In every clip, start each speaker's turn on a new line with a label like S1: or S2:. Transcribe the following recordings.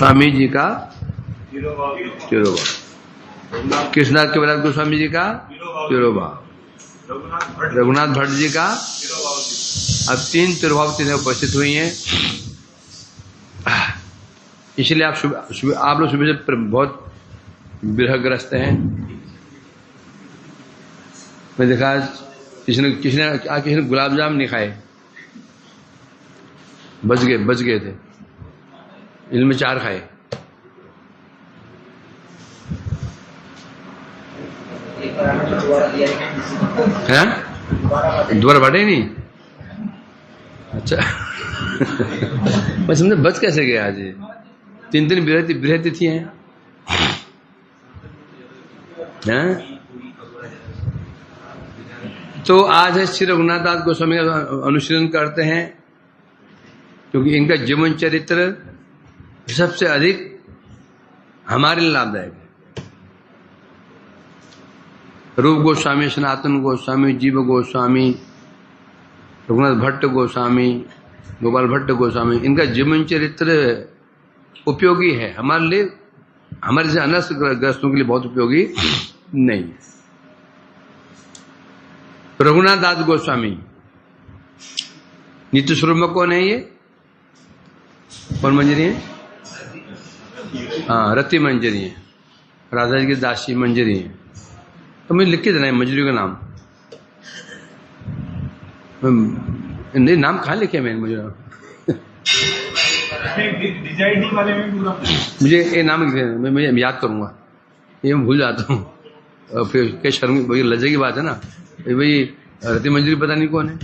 S1: गोस्वामी जी का तिरुभाव, कृष्णदास कविराज गोस्वामी जी का तिरुभाव, रघुनाथ भट्ट जी का। अब 3 तिरुभाव तीनों उपस्थित हुई हैं। इसलिए आप लोग सुबह से बहुत विरहग्रस्त हैं। मैं देखा किसी ने गुलाब जामुन नहीं खाए, बच गए थे, इनमें 4 खाए। हैं? दोबारा बांटे नहीं? अच्छा। मैं समझे बच कैसे गया आज? 3 बृहति थी हैं। तो आज है श्री रघुनाथ दास गोस्वामी का अनुशीलन करते हैं, क्योंकि इनका जीवन चरित्र सबसे अधिक हमारे लिए लाभदायक है। रूप गोस्वामी, सनातन गोस्वामी, जीव गोस्वामी, रघुनाथ भट्ट गोस्वामी, गोपाल भट्ट गोस्वामी, इनका जीवन चरित्र उपयोगी है हमारे लिए, हमारे से अनर्थ ग्रस्तों के लिए बहुत उपयोगी नहीं। रघुनाथ दास गोस्वामी नित्य स्वरूप में कौन है? ये कौन मंजरी है? हाँ, रति मंजरी है, राधा जी की दासी मंजरी है। तो मुझे लिख के देना है मंजरी का नाम। नहीं, नाम कहाँ लिखे मैंने? मुझे ये नाम मैं याद करूंगा, ये मैं भूल जाता हूँ। फिर क्या शर्म, लज्जा की बात है ना भाई। रति मंजरी पता नहीं कौन है,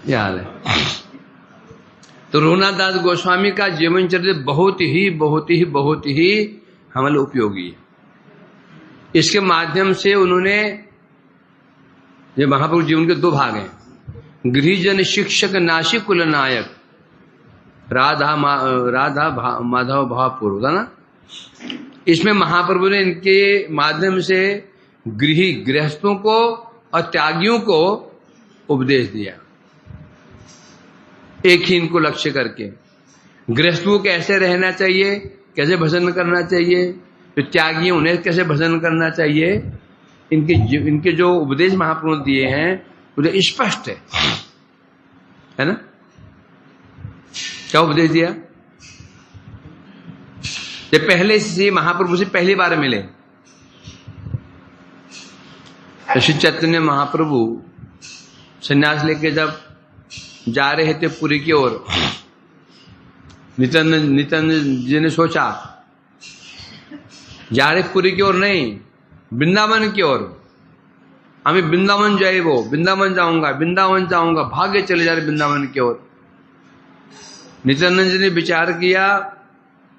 S1: ये हाल है। तो रघुनाथ दास गोस्वामी का जीवन चरित्र बहुत ही हमारे उपयोगी है। इसके माध्यम से उन्होंने, ये महाप्रभु जीवन के 2 भाग हैं, गृहजन शिक्षक नासिक कुल नायक, राधा माधव भावपूर्व था ना। इसमें महाप्रभु ने इनके माध्यम से गृहस्थों को और त्यागियों को उपदेश दिया, एक ही इनको लक्ष्य करके। गृहस्थों को कैसे रहना चाहिए, कैसे भजन करना चाहिए, तो त्यागी उन्हें कैसे भजन करना चाहिए। इनके जो उपदेश महाप्रभु ने दिए हैं वो स्पष्ट है ना। क्या उपदेश दिया? ये पहले से महाप्रभु से पहली बार मिले, श्री चैतन्य महाप्रभु सन्यास लेके जब जा रहे थे पुरी की ओर, नित्यानंद जी ने सोचा जा रहे पुरी की ओर नहीं, वृंदावन की ओर। हमें वृंदावन जाएगो, वृंदावन जाऊंगा, भागे चले जा रहे वृंदावन की ओर। नित्यानंद जी ने विचार किया,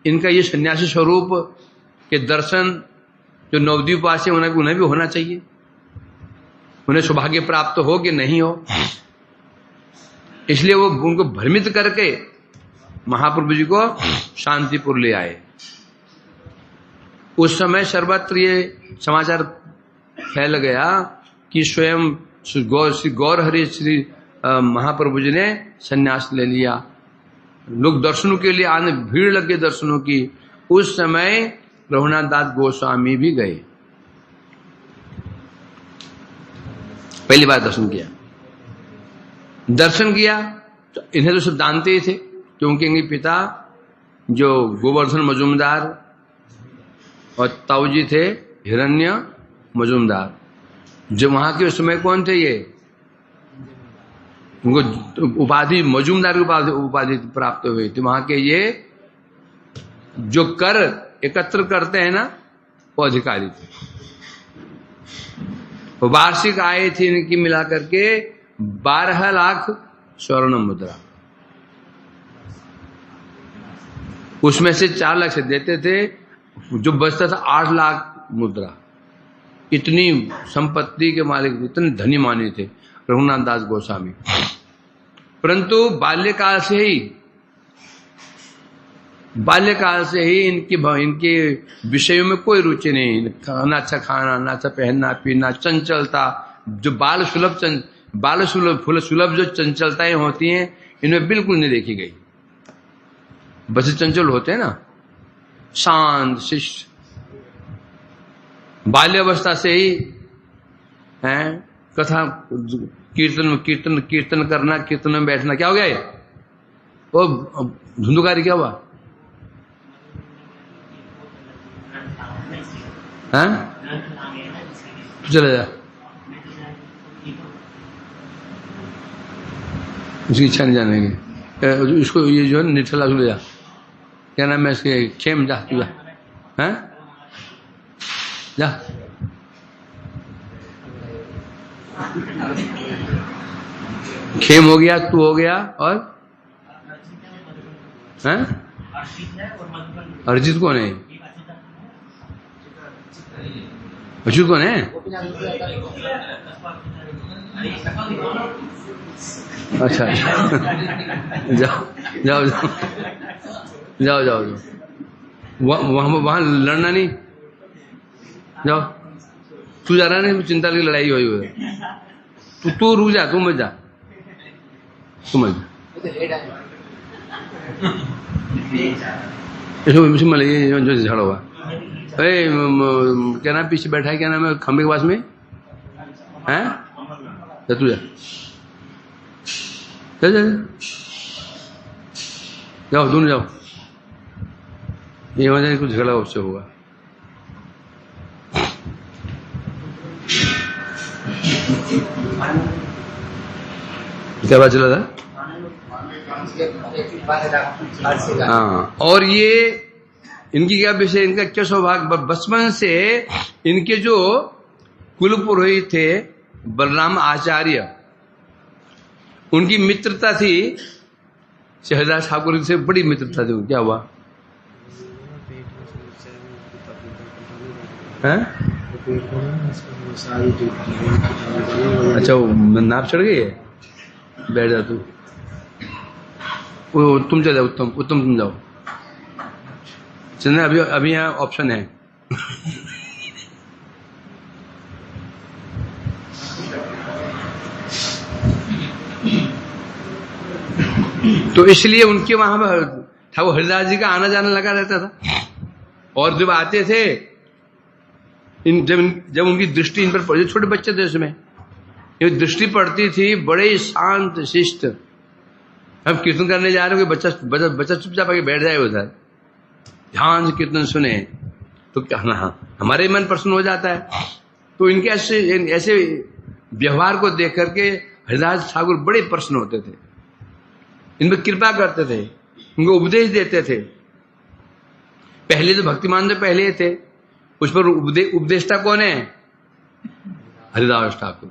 S1: इनका ये सन्यासी स्वरूप के दर्शन जो नवद्वीपवासी उन्हें भी होना चाहिए, उन्हें सौभाग्य प्राप्त हो कि नहीं हो। इसलिए वो उनको भ्रमित करके महाप्रभु जी को शांतिपुर ले आए। उस समय सर्वत्र ये समाचार फैल गया कि स्वयं श्री गौरहरि श्री महाप्रभु जी ने संन्यास ले लिया। लोग दर्शनों के लिए आने, भीड़ लग गई दर्शनों की। उस समय रघुनाथ दास गोस्वामी भी गए, पहली बार दर्शन किया। तो इन्हें तो सब जानते ही थे, क्योंकि इनके पिता जो गोवर्धन मजूमदार और ताऊ जी थे हिरण्य मजूमदार, जो वहां के उस समय कौन थे? ये उनको उपाधि मजूमदार की उपाधि प्राप्त हुई थी। वहां के ये जो कर एकत्र करते हैं ना, वो अधिकारी थे। वार्षिक आय थी इनकी मिलाकर के 12 लाख स्वर्ण मुद्रा। उसमें से 4 लाख से देते थे, जो बचता था 8 लाख मुद्रा। इतनी संपत्ति के मालिक, इतने धनी माने थे रघुनाथ दास गोस्वामी। परंतु बाल्यकाल से ही इनके विषयों में कोई रुचि नहीं। ना अच्छा खाना, ना अच्छा पहनना पीना, चंचलता, जो बाल सुलभ जो चंचलताएं होती हैं, इनमें बिल्कुल नहीं देखी गई। बच्चे चंचल होते हैं ना, शांत शिष्ट, बाल्यावस्था से ही हैं कथा कीर्तन कीर्तन कीर्तन करना, कीर्तन में बैठना। क्या हो गया ये? वो धुंधुकारी क्या हुआ? हैं? चले जा, उसकी इच्छा नहीं जाने की। इसको ये जो है निठला ले जा, क्या नाम है इसके, खेम, जा तू जा, हैं जा। खेम हो गया, तू हो गया, और हैं? अर्जित कौन है? अच्युत कौन है? अच्छा जाओ जाओ जाओ जाओ जाओ जाओ, वहां लड़ना नहीं, जाओ। तू जा रहा नहीं, चिंता की लड़ाई हुई है। तू रुक जा, तू मत जा, तू मत जा। ये जो झगड़ा हुआ, क्या नाम पीछे बैठा है, क्या नाम है खंबे के पास में, हैं? तू जा, चल चल जाओ, दोनों जाओ। ये वजह कुछ झगड़ा उससे होगा। क्या बात चला था? हाँ, और ये इनकी क्या विषय, इनका क्या सौभाग्य, बचपन से इनके जो कुल पुरोहित थे बलराम आचार्य, उनकी मित्रता थी हरिदास ठाकुर से, बड़ी मित्रता थी। क्या हुआ है? अच्छा, वो नाप चढ़ गई है, बैठ जा तू। तुम चले जाओ, उत्तम तुम जाओ। चंद्र अभी यहाँ ऑप्शन है। तो इसलिए उनके वहां ठाकुर हरिदास जी का आना जाना लगा रहता था। और जब आते थे, जब उनकी दृष्टि इन पर पड़ी, छोटे बच्चे थे उसमें, ये दृष्टि पड़ती थी, बड़े शांत शिष्ट। हम कीर्तन करने जा रहे हो, बच्चा चुपचाप आके बैठ जाए उधर, ध्यान से कीर्तन सुने, तो क्या हमारे मन प्रसन्न हो जाता है। तो इनके ऐसे व्यवहार को देख करके हरिदास ठाकुर बड़े प्रसन्न होते थे, इन पर कृपा करते थे, उनको उपदेश देते थे। पहले तो भक्तिमान तो पहले थे, उस पर उपदेष्टा कौन है? हरिदास ठाकुर।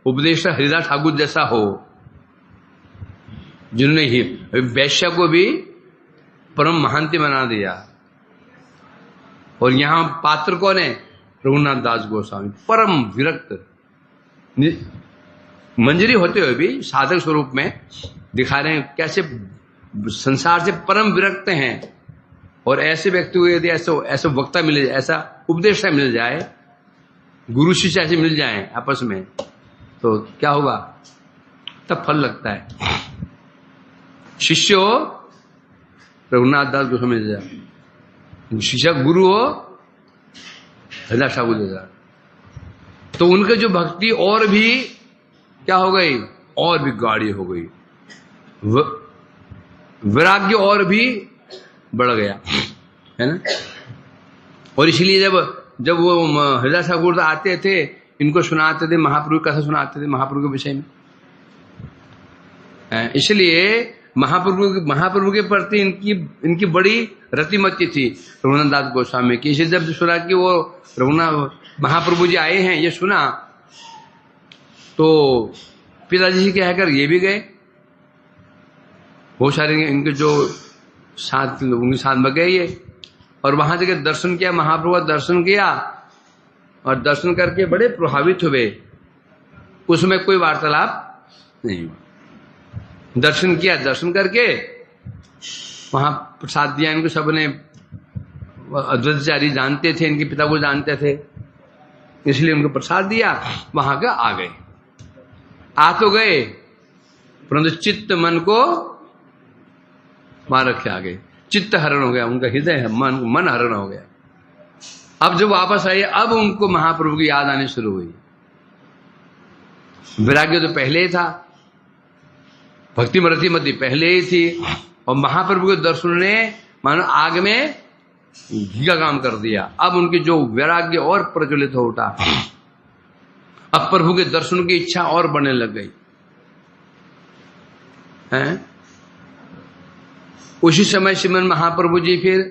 S1: उपदेष्टा हरिदास ठाकुर जैसा हो, जिन्होंने ही वैश्य को भी परम महांति बना दिया। और यहां पात्र कौन है? रघुनाथ दास गोस्वामी, परम विरक्त, मंजरी होते हुए भी साधक स्वरूप में दिखा रहे हैं कैसे संसार से परम विरक्त हैं। और ऐसे व्यक्ति को यदि ऐसा वक्ता मिल जाए, ऐसा उपदेष्टा मिल जाए, गुरु शिष्य ऐसे मिल जाए आपस में, तो क्या होगा? तब फल लगता है। शिष्य हो रघुनाथ दास को समझ जाए, शिष्य गुरु हो हरिदास ठाकुर जैसा, तो उनके जो भक्ति और भी क्या हो गई? और भी गाढ़ी हो गई, वैराग्य और भी बढ़ गया, है ना। और इसलिए जब वो हरिदास ठाकुर आते थे, इनको सुनाते थे, महाप्रभु कथा सुनाते थे महाप्रभु के विषय में। इसलिए महाप्रभु के प्रति इनकी बड़ी रतिमती थी रघुनाथ दास गोस्वामी की। इसलिए जब सुना कि वो रघुनाथ महाप्रभु जी आए हैं, ये सुना, तो पिताजी से कहकर ये भी गए। बहुत सारे इनके जो साथ उनके साथ में गए ये, और वहां जाकर दर्शन किया, महाप्रभु का दर्शन किया, और दर्शन करके बड़े प्रभावित हुए। उसमें कोई वार्तालाप नहीं हुआ, दर्शन किया, दर्शन करके वहां प्रसाद दिया इनको। सबने, अद्वैताचार्य जानते थे, इनके पिता को जानते थे, इसलिए उनको प्रसाद दिया, वहां का आ गए। आ तो गए, परंतु चित्त मन को वहां रखे आ गए। चित्त हरण हो गया, उनका हृदय मन हरण हो गया। अब जब वापस आए, अब उनको महाप्रभु की याद आनी शुरू हुई। वैराग्य तो पहले ही था, भक्ति मरती मती पहले ही थी, और महाप्रभु के दर्शन ने मानो आग में घी का काम कर दिया। अब उनकी जो वैराग्य और प्रज्वलित हो उठा, अब प्रभु के दर्शन की इच्छा और बढ़ने लग गई हैं। उसी समय श्रीमन महाप्रभु जी फिर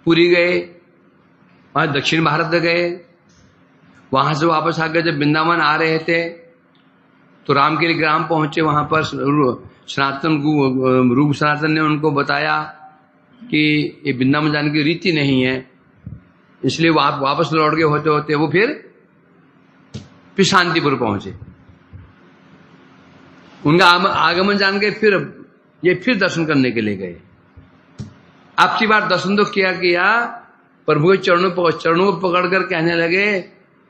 S1: पुरी गए, वहां दक्षिण भारत गए, वहां से वापस आकर जब वृंदावन आ रहे थे तो रामगिरी ग्राम पहुंचे। वहां पर सनातन रूप सनातन ने उनको बताया कि ये वृंदावन जाने की रीति नहीं है, इसलिए वापस लौट गए। होते होते वो फिर शांतिपुर पहुंचे। उनका आगमन जान के फिर दर्शन करने के लिए गए। अब की बार दर्शन तो किया, प्रभु के चरणों को पकड़ कर कहने लगे,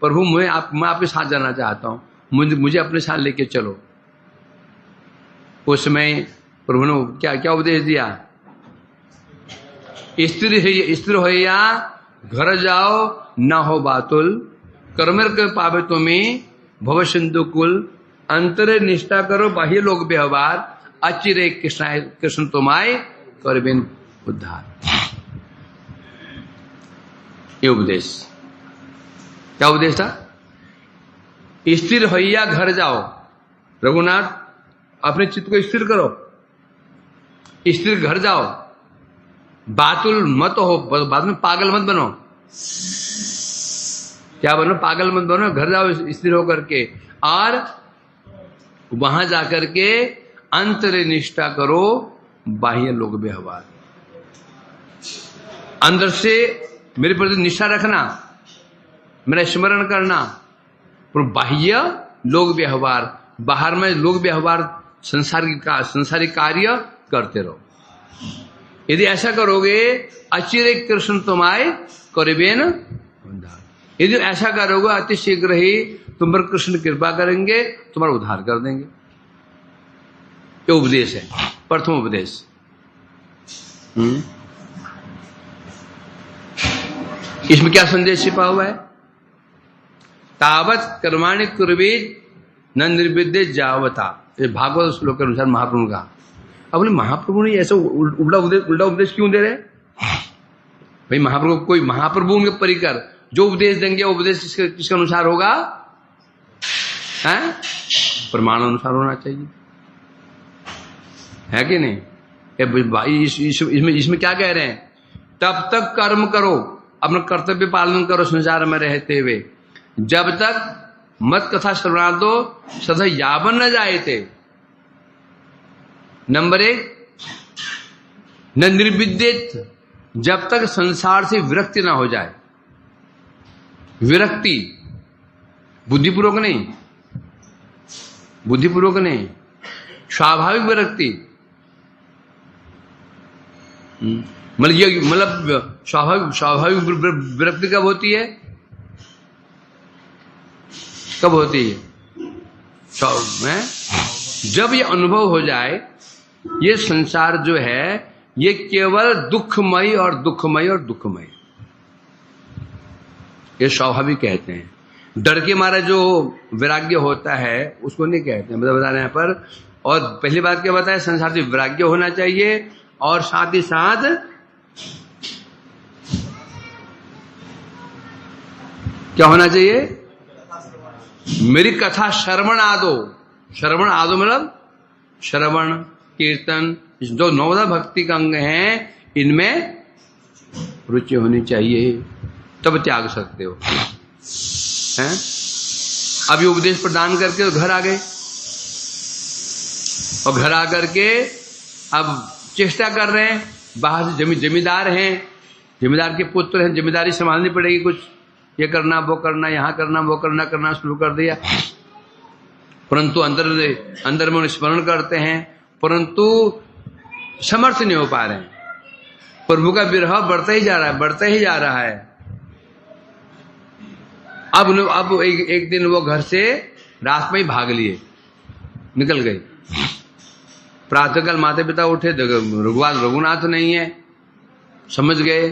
S1: प्रभु मैं आपके साथ जाना चाहता हूं, मुझे अपने साथ लेके चलो। उस समय प्रभु ने क्या उपदेश दिया? स्थिर हो या घर जाओ, ना हो बातुल, कर्मर के पावे तुम्हें भव सिंधु कुल, अंतर निष्ठा करो बाह्य लोक व्यवहार, अचिरे कृष्ण तुम्हारे करबिन उद्धार। ये उपदेश, क्या उपदेश था? स्थिर होइया घर जाओ, रघुनाथ अपने चित्त को स्थिर करो, स्थिर घर जाओ, बातुल मत हो, बाद में पागल मत बनो। क्या बनो? पागल मत बनो, घर जाओ स्थिर होकर के, और वहां जाकर के अंतर निष्ठा करो बाह्य लोक व्यवहार। अंदर से मेरे प्रति निष्ठा रखना, मेरा स्मरण करना, पर बाह्य लोक व्यवहार, बाहर में लोक व्यवहार संसारिक कार्य करते रहो। यदि ऐसा करोगे, अचिरे कृष्ण तुम्हारे करबेन उद्धार। यदि ऐसा करोगे, अति शीघ्र ही तुम पर कृष्ण कृपा करेंगे, तुम्हारा उद्धार कर देंगे। ये उपदेश है, प्रथम उपदेश। इसमें क्या संदेश छिपा हुआ है? तावत कर्माणि कुर्वीत न निर्विद्य जावता। ये भागवत श्लोक के अनुसार महाप्रभु का। अब बोले महाप्रभु ने ऐसा उल्टा उपदेश क्यों दे रहे? भाई महाप्रभु उनके परिकर जो उपदेश देंगे, उपदेश किसके अनुसार होगा? हैं? प्रमाण अनुसार होना चाहिए, है कि नहीं? इसमें क्या कह रहे हैं? तब तक कर्म करो, अपना कर्तव्य पालन करो संसार में रहते हुए, जब तक मत कथा श्रवणा दो सदा यावन न जाए थे। नंबर 1, न निर्विद्यत, जब तक संसार से विरक्ति ना हो जाए। विरक्ति बुद्धिपूर्वक नहीं, स्वाभाविक विरक्ति। मतलब स्वाभाविक विरक्ति कब होती है? जब ये अनुभव हो जाए, ये संसार जो है ये केवल दुखमय और दुखमय, ये स्वाभाविक कहते हैं। डर के मारे जो वैराग्य होता है उसको नहीं कहते हैं, बता रहे हैं पर। और पहली बात क्या बताया? संसार से वैराग्य होना चाहिए, और साथ ही साथ क्या होना चाहिए? मेरी कथा श्रवण आदो मतलब श्रवण कीर्तन, जो नवदा भक्ति का अंग हैं, इनमें रुचि होनी चाहिए, तब त्याग सकते हो। हैं? अब ये उपदेश प्रदान करके घर आ गए, और घर आकर के अब चेष्टा कर रहे हैं। बाहर से जमींदार हैं, जमींदार के पुत्र हैं, जिम्मेदारी संभालनी पड़ेगी, कुछ ये करना वो करना, यहाँ करना वो करना शुरू कर दिया। परंतु अंदर में स्मरण करते हैं, परंतु समर्थ नहीं हो पा रहे हैं। प्रभु का विरह बढ़ता ही जा रहा है। अब एक दिन वो घर से रात में ही भाग लिए, निकल गए। प्रातःकाल माता पिता उठे, रघुनाथ नहीं है, समझ गए,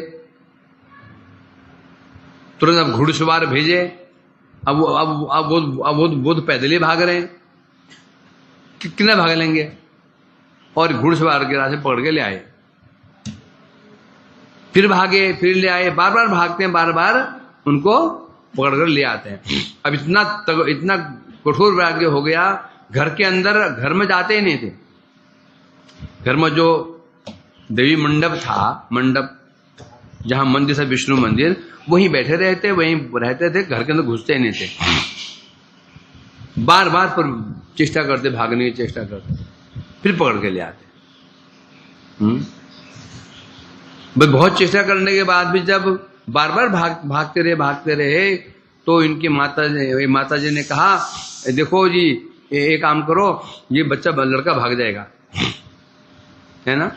S1: तुरंत अब घुड़सवार भेजे। अब वो पैदल ही भाग रहे हैं, कितना भाग लेंगे, और घुड़सवार के रास्ते पकड़ के ले आए, फिर भागे, फिर ले आए, बार बार भागते हैं, बार बार उनको पकड़कर ले आते हैं। अब इतना कठोर वैराग्य हो गया, घर के अंदर, घर में जाते ही नहीं थे। घर में जो देवी मंडप था, मंडप जहां मंदिर था, विष्णु मंदिर, वहीं बैठे रहते, वहीं रहते थे, घर के अंदर घुसते ही नहीं थे। बार बार पर चेष्टा करते, भागने की चेष्टा करते, फिर पकड़ के ले आते। बहुत चेष्टा करने के बाद भी जब बार बार भागते रहे, तो इनकी माता जी ने कहा, देखो जी, एक काम करो, ये लड़का भाग जाएगा, है ना,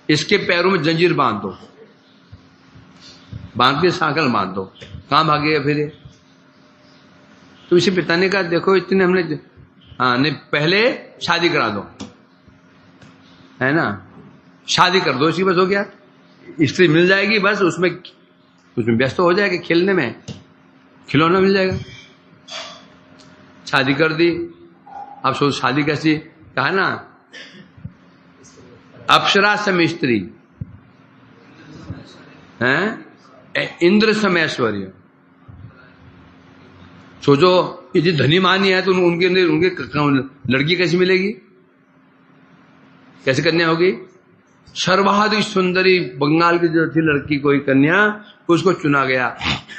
S1: इसके पैरों में जंजीर बांध दो, बांध के सांकल बांध दो, कहां भागेगा फिर ये? तो इसे पिता ने कहा, देखो इतने हमने, नहीं, पहले शादी करा दो, है ना, शादी कर दो, इसी बस हो गया, स्त्री मिल जाएगी, बस उसमें व्यस्त हो जाएगी, खेलने में, खिलौना मिल जाएगा। शादी कर दी। अब सोच शादी कैसी, कहा ना, अप्सरा सम स्त्री, हैं, इंद्र सम ऐश्वर्य। सोचो, यदि धनी मानी है तो उनके लड़की कैसी मिलेगी, कैसे कन्या होगी? सर्वाधिक सुंदरी बंगाल की जो थी लड़की, कोई कन्या, उसको चुना गया,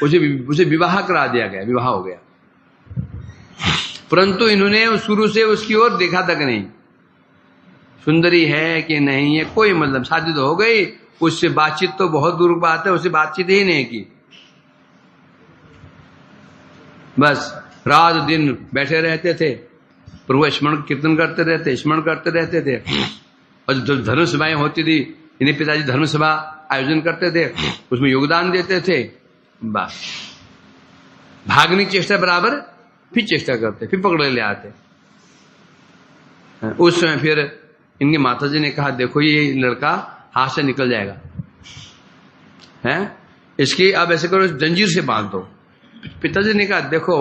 S1: उसे विवाह करा दिया गया, विवाह हो गया। परंतु इन्होंने शुरू से उसकी ओर देखा तक नहीं, सुंदरी है कि नहीं है, कोई मतलब, शादी तो हो गई, उससे बातचीत तो बहुत दूर की बात है, उससे बातचीत ही नहीं की। बस रात दिन बैठे रहते थे, प्रभु स्मरण कीर्तन करते रहते, स्मरण करते रहते थे। और जो धर्म सभाएं होती थी, इन्हें पिताजी धर्म सभा आयोजन करते थे, उसमें योगदान देते थे। बस भागने की चेष्टा बराबर, फिर चेष्टा करते, फिर पकड़ ले आते। उस समय फिर इनकी माताजी ने कहा, देखो ये लड़का हाथ से निकल जाएगा, हैं, इसकी अब ऐसे करो, जंजीर से बांध दो। पिताजी ने कहा, देखो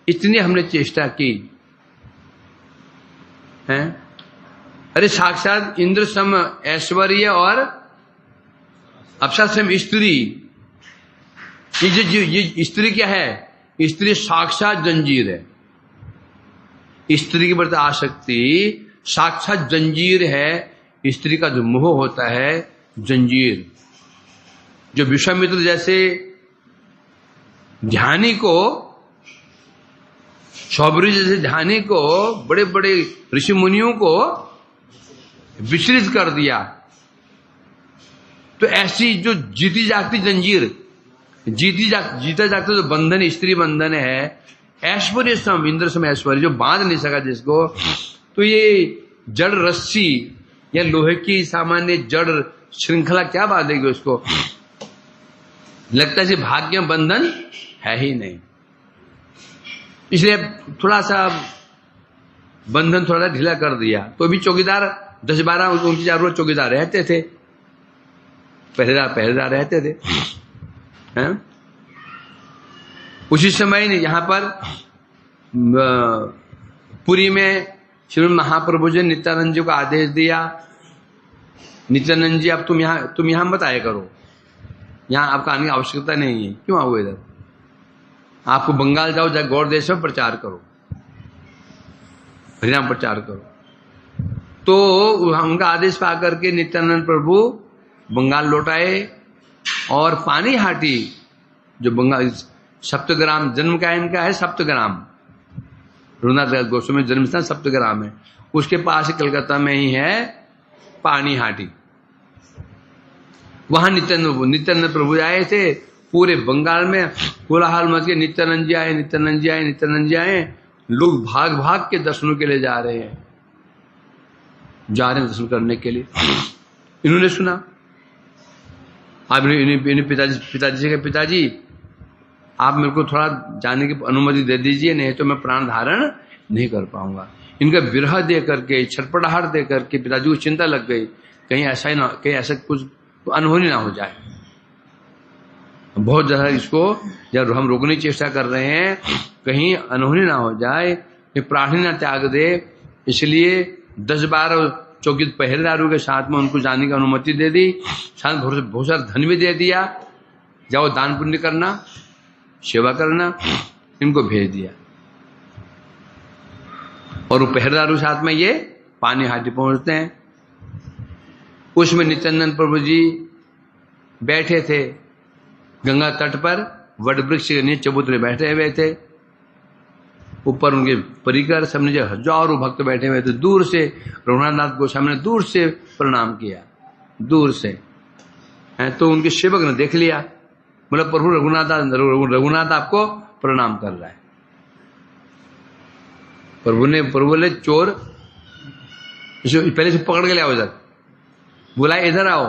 S1: इतनी हमने चेष्टा की, हैं, अरे साक्षात इंद्र सम ऐश्वर्य और अप्सरा सम स्त्री, ये स्त्री क्या है? स्त्री साक्षात जंजीर है। स्त्री के प्रति आसक्ति साक्षात जंजीर है। स्त्री का जो मोह होता है, जंजीर, जो विश्वामित्र जैसे ध्यानी को, शौबरी जैसे ध्यानी को, बड़े बड़े ऋषि मुनियों को विचलित कर दिया, तो ऐसी जो जीती जागती जंजीर, जीता जागता जो बंधन, स्त्री बंधन है, ऐश्वर्य सम, इंद्र सम ऐश्वर्य, जो बांध नहीं सका जिसको, तो ये जड़ रस्सी या लोहे की सामान्य जड़ श्रृंखला क्या बांधेगी उसको? लगता है भाग्य बंधन है ही नहीं। इसलिए थोड़ा सा बंधन थोड़ा ढीला कर दिया। तो भी चौकीदार 10-12 उनकी जरूरत चौकीदार रहते थे, पहरेदार रहते थे, हैं? उसी समय यहां पर पुरी में श्री महाप्रभु जी नित्यानंद जी को आदेश दिया, नित्यानंद जी अब तुम यहां मत आया करो, यहां आपका आने की आवश्यकता नहीं है। क्यों आओ इधर? आपको बंगाल जाओ, जाकर गौड़ देश में प्रचार करो, हरिनाम प्रचार करो। तो उनका आदेश पा करके नित्यानंद प्रभु बंगाल लौट आए, और पानीहाटी जो बंगाल सप्तग्राम जन्म का इनका है, सप्तग्राम रघुनाथ गोस्वामी जन्म स्थान सप्तग्राम है, उसके पास कलकत्ता में ही है पानीहाटी। वहां नित्यानंद प्रभु आए थे। पूरे बंगाल में कोलाहल मच के, नित्यानंद जी आए, नित्यानंद जी आए, नित्यानंद जी आए। लोग भाग भाग के दर्शनों के लिए जा रहे हैं, दर्शन करने के लिए। इन्होंने सुना, आप इन्हें पिताजी से कहा, पिताजी आप मेरे को थोड़ा जाने की अनुमति दे दीजिए, नहीं तो मैं प्राण धारण नहीं कर पाऊंगा। इनका विरह दे करके, छटपटाहट दे करके पिताजी को चिंता लग गई, कहीं ऐसा ही ना, कहीं ऐसा कुछ अनहोनी ना हो जाए। बहुत ज्यादा इसको जब हम रोकने की चेष्टा कर रहे हैं, कहीं अनहोनी ना हो जाए, प्राणी ना त्याग दे, इसलिए 10-12 चौकीदार पहरेदारों के साथ में उनको जाने की अनुमति दे दी, साथ बहुत सारा धन भी दे दिया, जाओ दान पुण्य करना, सेवा करना, इनको भेज दिया। और वो पहरेदारों के साथ में ये पानी हाटी पहुंचते हैं। उसमें नित्यानंद प्रभु जी बैठे थे गंगा तट पर, वट वृक्ष के नीचे चबूतरे बैठे हुए थे, ऊपर उनके परिकर सबने जो हजारों भक्त बैठे हुए थे। दूर से रघुनाथ गोस्वामी ने दूर से प्रणाम किया, दूर से है, तो उनके सेवक ने देख लिया, बोला प्रभु रघुनाथ आपको प्रणाम कर रहा है। प्रभु बोले चोर, पहले से पकड़ के ले आओ इधर, बोला इधर आओ।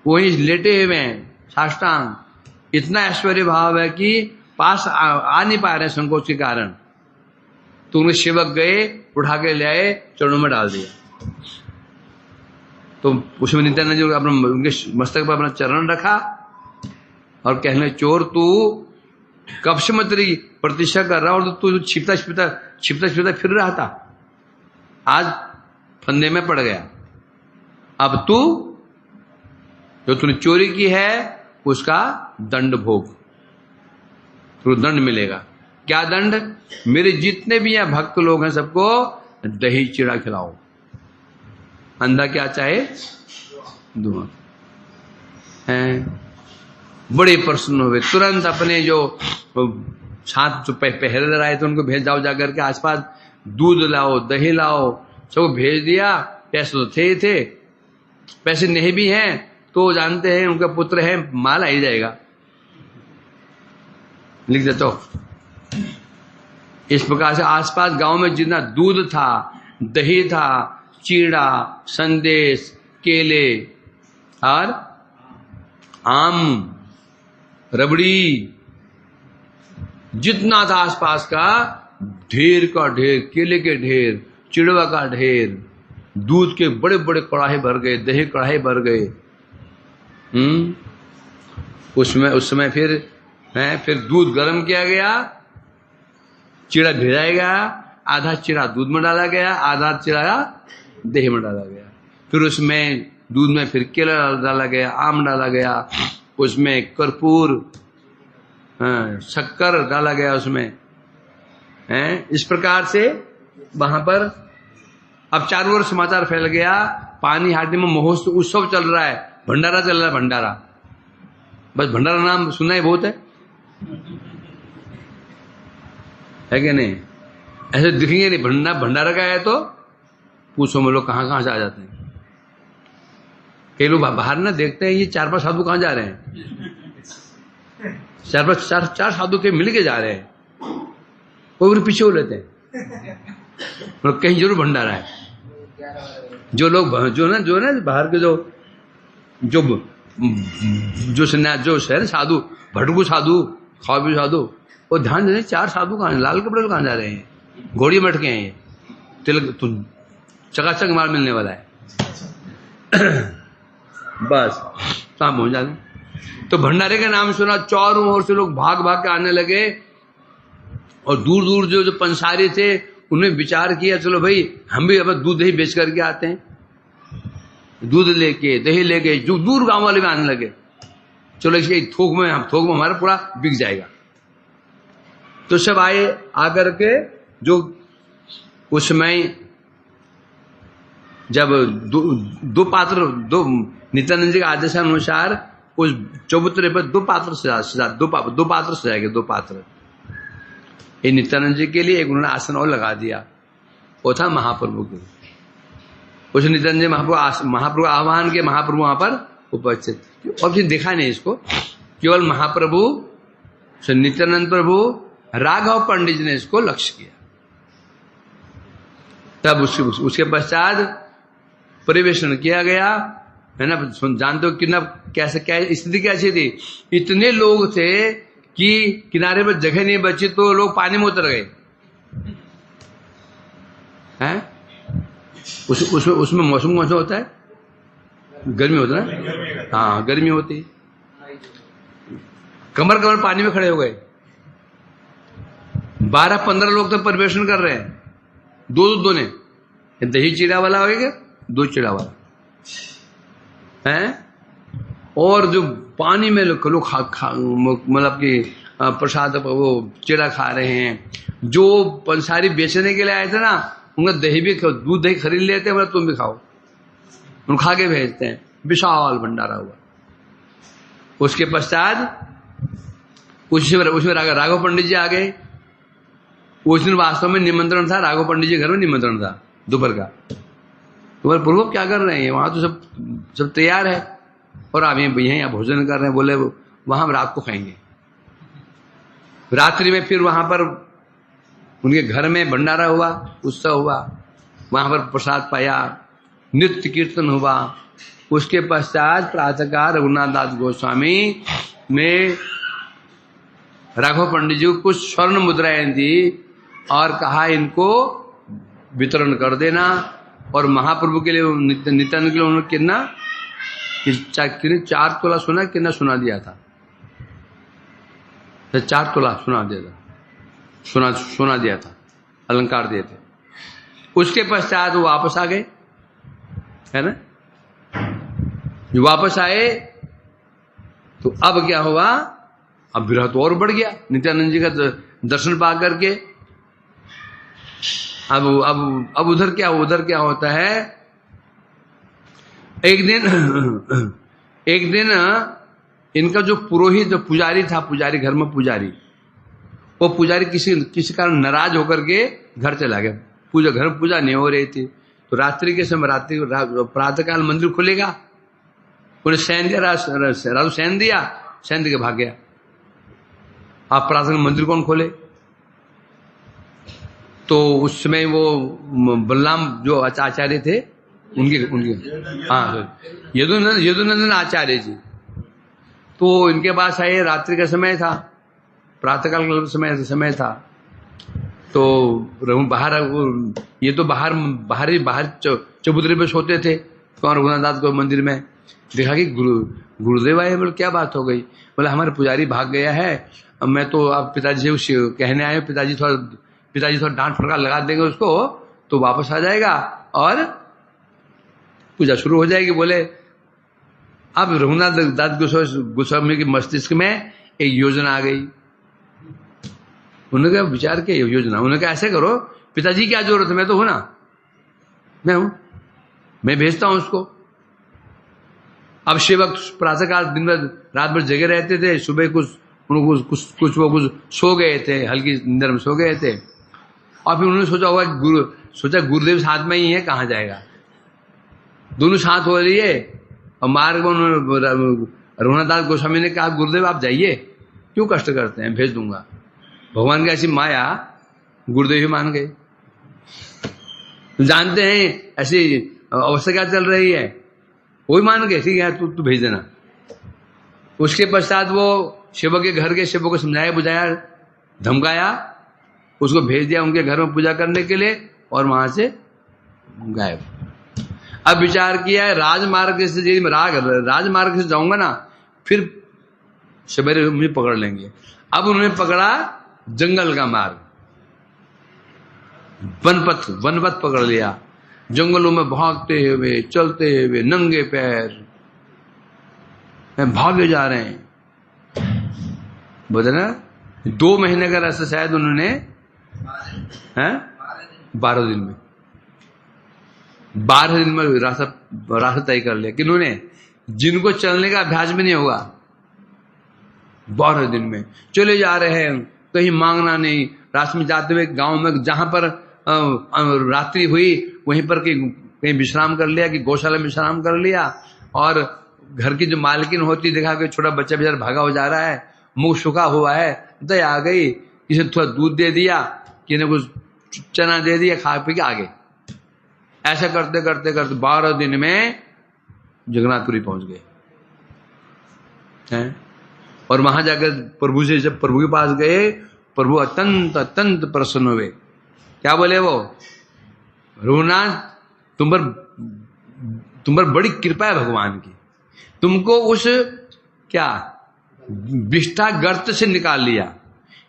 S1: वही लेटे हुए हैं साष्टांग, इतना ऐश्वर्य भाव है कि पास आ नहीं पा रहे संकोच के कारण। तो उनके सेवक गए, उठा के ले आए, चरणों में डाल दिया। तो उसमें नित्यानंद जी अपना उनके मस्तक पर अपना चरण रखा और कहने, चोर तू कब से मैं तेरी प्रतीक्षा कर रहा, और तू छिपता फिर रहा था, आज फंदे में पड़ गया। अब तू जो तूने चोरी की है उसका दंड भोग, तो दंड मिलेगा। क्या दंड? मेरे जितने भी यहाँ भक्त लोग हैं सबको दही चिड़ा खिलाओ, अंधा क्या चाहे दुआ है। बड़े प्रसन्न हुए, तुरंत अपने जो साथ जो पहरेदार आए थे उनको भेज जाओ, जाकर के आसपास दूध लाओ, दही लाओ, सबको भेज दिया। पैसे तो थे, पैसे नहीं भी हैं तो जानते हैं उनका पुत्र है, माल आ ही जाएगा, लिख देता हूं। इस प्रकार से आसपास गांव में जितना दूध था, दही था, चीड़ा, संदेश, केले और आम, रबड़ी, जितना था आसपास का, ढेर का ढेर, केले के ढेर, चिड़वा का ढेर, दूध के बड़े बड़े कड़ाहे भर गए, दही कड़ाहे भर गए। उस समय फिर दूध गर्म किया गया, चिड़ा भिजाया गया, आधा चिड़ा दूध में डाला गया, आधा चिड़ा दही में डाला गया। फिर उसमें दूध में फिर केला डाला गया, आम डाला गया, उसमें कर्पूर, शक्कर डाला गया उसमें, इस प्रकार से वहां पर अब चारों ओर समाचार फैल गया। पानी हाटी में महोत्सव उत्सव चल रहा है, भंडारा चल रहा है, भंडारा। बस भंडारा नाम सुनना ही बहुत है कि नहीं? ऐसे दिखेंगे नहीं, भंडारा का है तो पूछो में लोग कहां से आ जाते हैं। कई लोग बाहर ना देखते हैं ये 4-5 साधु कहां जा रहे हैं, चार साधु के मिल के जा रहे हैं, वो पीछे हो लेते हैं, कहीं जरूर भंडारा है। जो लोग जो ना बाहर के जो शहर साधु, भटकू साधु, खाबी साधु, वो ध्यान देने 4 साधु कहां, लाल कपड़े कहां जा रहे हैं, घोड़ी मटके हैं ये, तिलक तो चकाचक माल मिलने वाला है। बस काम हो जाते। तो भंडारे का नाम सुना, चारों ओर से लोग भाग भाग के आने लगे, और दूर दूर जो पंसारी थे उन्हें विचार किया, चलो भाई हम भी अब दूध दही बेच करके आते हैं, दूध लेके दही लेके जो दूर गांव वाले में आने लगे, चलो इसके थोक में हमारा पूरा बिक जाएगा। तो सब आए, आकर के जो उस समय जब दो पात्र नित्यानंद जी के आदेशानुसार उस चबूतरे पर 2 पात्र सजाए, 2 पात्र। ये नित्यानंद जी के लिए एक उन्होंने आसन और लगा दिया, वो था महाप्रभु के। उस नित्यानंद जी महाप्रभु आह्वान के महाप्रभु वहां पर उपस्थित। और फिर देखा नहीं इसको, केवल महाप्रभु नित्यानंद प्रभु, राघव पंडित जी ने इसको लक्ष्य किया। तब उसके पश्चात परिवेशन किया गया, है ना। जानते हो कितना कैसे क्या स्थिति कैसी थी, इतने लोग थे कि किनारे पर जगह नहीं बची तो लोग पानी में उतर गए। हैं? उसमें मौसम कौन सा होता है? गर्मी होता है ना? हाँ, गर्मी होती। कमर कमर पानी में खड़े हो गए, 12-15 लोग तो परिवेशन कर रहे हैं, दो ने, दही चीड़ा वाला होगा, 2 चीड़ा वाला है, और जो पानी में लोग मतलब कि प्रसाद वो चीड़ा खा रहे हैं। जो पंसारी बेचने के लिए आए थे ना, उनका दही भी, दूध दही खरीद लेते हैं, मतलब तुम भी खाओ, उन खा के भेजते हैं। विशाल भंडारा हुआ। उसके पश्चात उसमें राघव पंडित जी आ गए। उस दिन वास्तव में निमंत्रण था, राघव पंडित जी घर में निमंत्रण था दोपहर का। तुम्हारे प्रभु क्या कर रहे हैं? वहां तो सब तैयार है और आप यहीं भोजन कर रहे हैं। बोले वहां हम रात को खाएंगे। रात्रि में फिर वहां पर उनके घर में भंडारा हुआ, उत्सव हुआ, वहां पर प्रसाद पाया, नित्य कीर्तन हुआ। उसके पश्चात प्रातःकाल रघुनाथ दास गोस्वामी ने राघव पंडित जी को कुछ स्वर्ण मुद्राएं दी और कहा इनको वितरण कर देना। और महाप्रभु के लिए नित्यानंद के लिए उन्होंने कितना 4 तोला सोना कितना सोना दिया था, 4 तोला सोना दिया था, सोना दिया था, अलंकार दिए थे। उसके पश्चात वो वापस आ गए, है ना। जो वापस आए तो अब क्या हुआ? अब विरह तो और बढ़ गया नित्यानंद जी का दर्शन पा करके। अब उधर क्या होता है? एक दिन इनका जो पुरोहित, जो पुजारी था, पुजारी घर में पुजारी, वो पुजारी किसी कारण नाराज होकर के घर चला गया। घर में पूजा नहीं हो रही थी, तो रात्रि के समय प्रातःकाल मंदिर खुलेगा, उन्हें सैन दिया, राजू सैन दिया, सैन दे के भाग गया। आप प्रातःकाल मंदिर कौन खोले? तो उस समय वो बलराम जो आचार्य थे, उनके हाँ, यदुनंदन आचार्य जी, तो इनके पास आए। रात्रि का समय था, प्रातःकाल का समय था। तो बाहर ये तो बाहर चबूतरे पे सोते थे, कौन? रघुनाथ दास को मंदिर में देखा कि गुरुदेव आए। बोले क्या बात हो गई? बोले हमारे पुजारी भाग गया है, अब मैं तो आप पिताजी से कहने आए, पिताजी थोड़ा डांट फटकार लगा देंगे उसको, तो वापस आ जाएगा और पूजा शुरू हो जाएगी। बोले अब रघुनाथ दास गोस्वामी के मस्तिष्क में एक योजना आ गई। उन्होंने क्या विचार किया योजना? उन्होंने कहा ऐसे करो, पिताजी क्या जरूरत है, मैं तो हूं ना, मैं हूं, मैं भेजता हूं उसको। अब सेवक प्रातःकाल दिन भर रात भर जगे रहते थे, सुबह कुछ सो गए थे, हल्की नींद में सो गए थे। और फिर उन्होंने सोचा होगा गुरुदेव साथ में ही है, कहां जाएगा? दोनों साथ हो रही है। और मार्ग में रघुनाथ दास गोस्वामी ने कहा गुरुदेव आप जाइए, क्यों कष्ट करते हैं, भेज दूंगा। भगवान की ऐसी माया, गुरुदेव ही मान गए। जानते हैं ऐसी अवस्था क्या चल रही है, वही मान गए, ठीक है तू भेज देना। उसके पश्चात वो सेवक के घर के सेवक को समझाया बुझाया, धमकाया, उसको भेज दिया उनके घर में पूजा करने के लिए, और वहां से गायब। अब विचार किया है राजमार्ग से, यदि मैं राजमार्ग से जाऊंगा ना, फिर सवेरे मुझे पकड़ लेंगे। अब उन्होंने पकड़ा जंगल का मार्ग, वनपथ पकड़ लिया। जंगलों में भागते हुए, चलते हुए, नंगे पैर भागे जा रहे हैं। बोले ना 2 महीने का रास्ता शायद उन्होंने 12 दिन में 12 दिन में रास्ता तय कर लिया। किन्होंने? जिनको चलने का अभ्यास भी नहीं होगा, 12 दिन में चले जा रहे हैं, कहीं मांगना नहीं। रास्ते में जाते हुए गांव में जहां पर रात्रि हुई वहीं पर कहीं विश्राम कर लिया, कि गौशाला में विश्राम कर लिया। और घर की जो मालकिन होती, देखा कि छोटा बच्चा बेचारा भागा हो जा रहा है, मुंह सूखा हुआ है, दया आ गई, किसी ने थोड़ा दूध दे दिया, किसी ने कुछ चना दे दिया, खा पी के आगे। ऐसा करते करते करते 12 दिन में जगन्नाथपुरी पहुंच गए हैं। और वहां जाकर प्रभु से, जब प्रभु के पास गए, प्रभु अत्यंत प्रसन्न हुए। क्या बोले वो? रघुनाथ तुम पर बड़ी कृपा है भगवान की, तुमको उस क्या विष्ठा गर्त से निकाल लिया,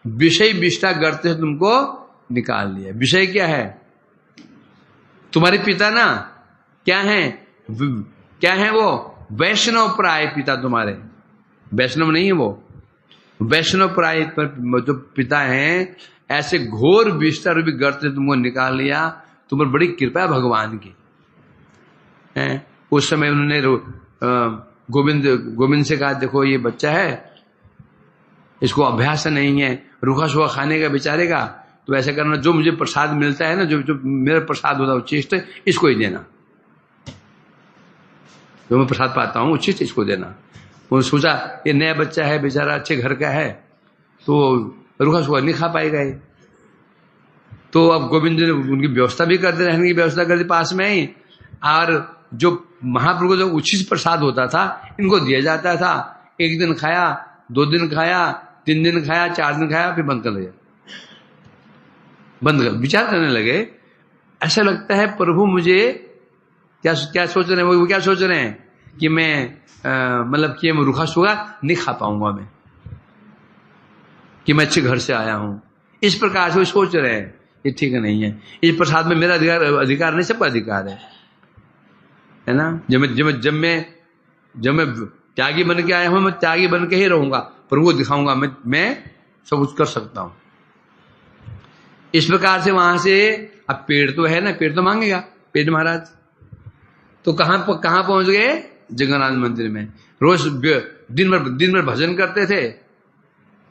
S1: विषय विष्ठा गर्त से तुमको निकाल लिया। विषय क्या है? तुम्हारे पिता ना क्या है वो वैष्णव प्राय पिता तुम्हारे, वैष्णव नहीं है वो, वैष्णव प्राय जो पिता हैं, ऐसे घोर विष्ठा रूपी गर्त से तुमको निकाल लिया। तुम पर बड़ी कृपा है भगवान की। उस समय उन्होंने गोविंद से कहा, देखो ये बच्चा है, इसको अभ्यास नहीं है रूखा सूखा खाने का बेचारेगा, तो ऐसा करना, जो मुझे प्रसाद मिलता है ना, जो मेरा प्रसाद होता है उच्छिष्ट, इसको ही देना, जो मैं प्रसाद पाता हूँ उच्छिष्ट इसको देना। उन्होंने सोचा ये नया बच्चा है बेचारा, अच्छे घर का है, तो रूखा सूखा नहीं खा पाएगा ये। तो अब गोविंद ने उनकी व्यवस्था भी कर दी, रहने की व्यवस्था कर दी पास में ही, और जो महाप्रभु को जो उच्छिष्ट प्रसाद होता था इनको दिया जाता था। एक दिन खाया, 2 दिन खाया, 3 दिन खाया, 4 दिन खाया, फिर बंद कर दिया, बंद कर। विचार करने लगे, ऐसा लगता है प्रभु मुझे क्या सोच रहे हैं, वो क्या सोच रहे हैं कि मैं मतलब कि मैं रूखा सूखा नहीं खा पाऊंगा मैं, कि मैं अच्छे घर से आया हूं, इस प्रकार से वो सोच रहे हैं। ये ठीक नहीं है, इस प्रसाद में मेरा अधिकार नहीं, सबका अधिकार है ना। जब मैं त्यागी बन के आया हूं, मैं त्यागी बन के ही रहूंगा, प्रभु को दिखाऊंगा मैं सब कुछ कर सकता हूं। इस प्रकार से वहां से अब पेड़ तो है ना, पेड़ तो मांगेगा पेड़ महाराज। तो कहां पहुंच गए? जगन्नाथ मंदिर में। रोज दिन भर भजन करते थे,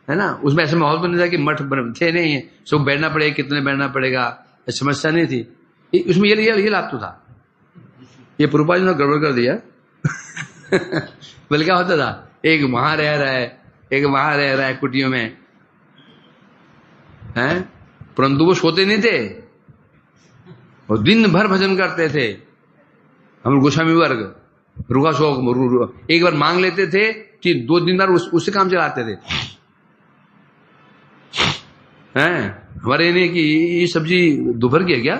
S1: है ना। उसमें ऐसा माहौल तो नहीं था कि मठ थे नहीं है, सब बैठना पड़ेगा, कितने बैठना पड़ेगा, समस्या नहीं थी उसमें। ये लाभ तो था। ये प्रभुपाद जी ने गड़बड़ कर दिया बल्कि क्या होता था, एक वहां रह रहा है, एक वहां रह रहा है कुटियों में, हैं, परंतु वो सोते नहीं थे, और दिन भर भजन करते थे। हम गोस्वामी वर्ग रुका शोक एक बार मांग लेते थे कि 2 दिन बार उससे काम चलाते थे, हैं। हमारे नहीं कि ये सब्जी दोपहर की है क्या,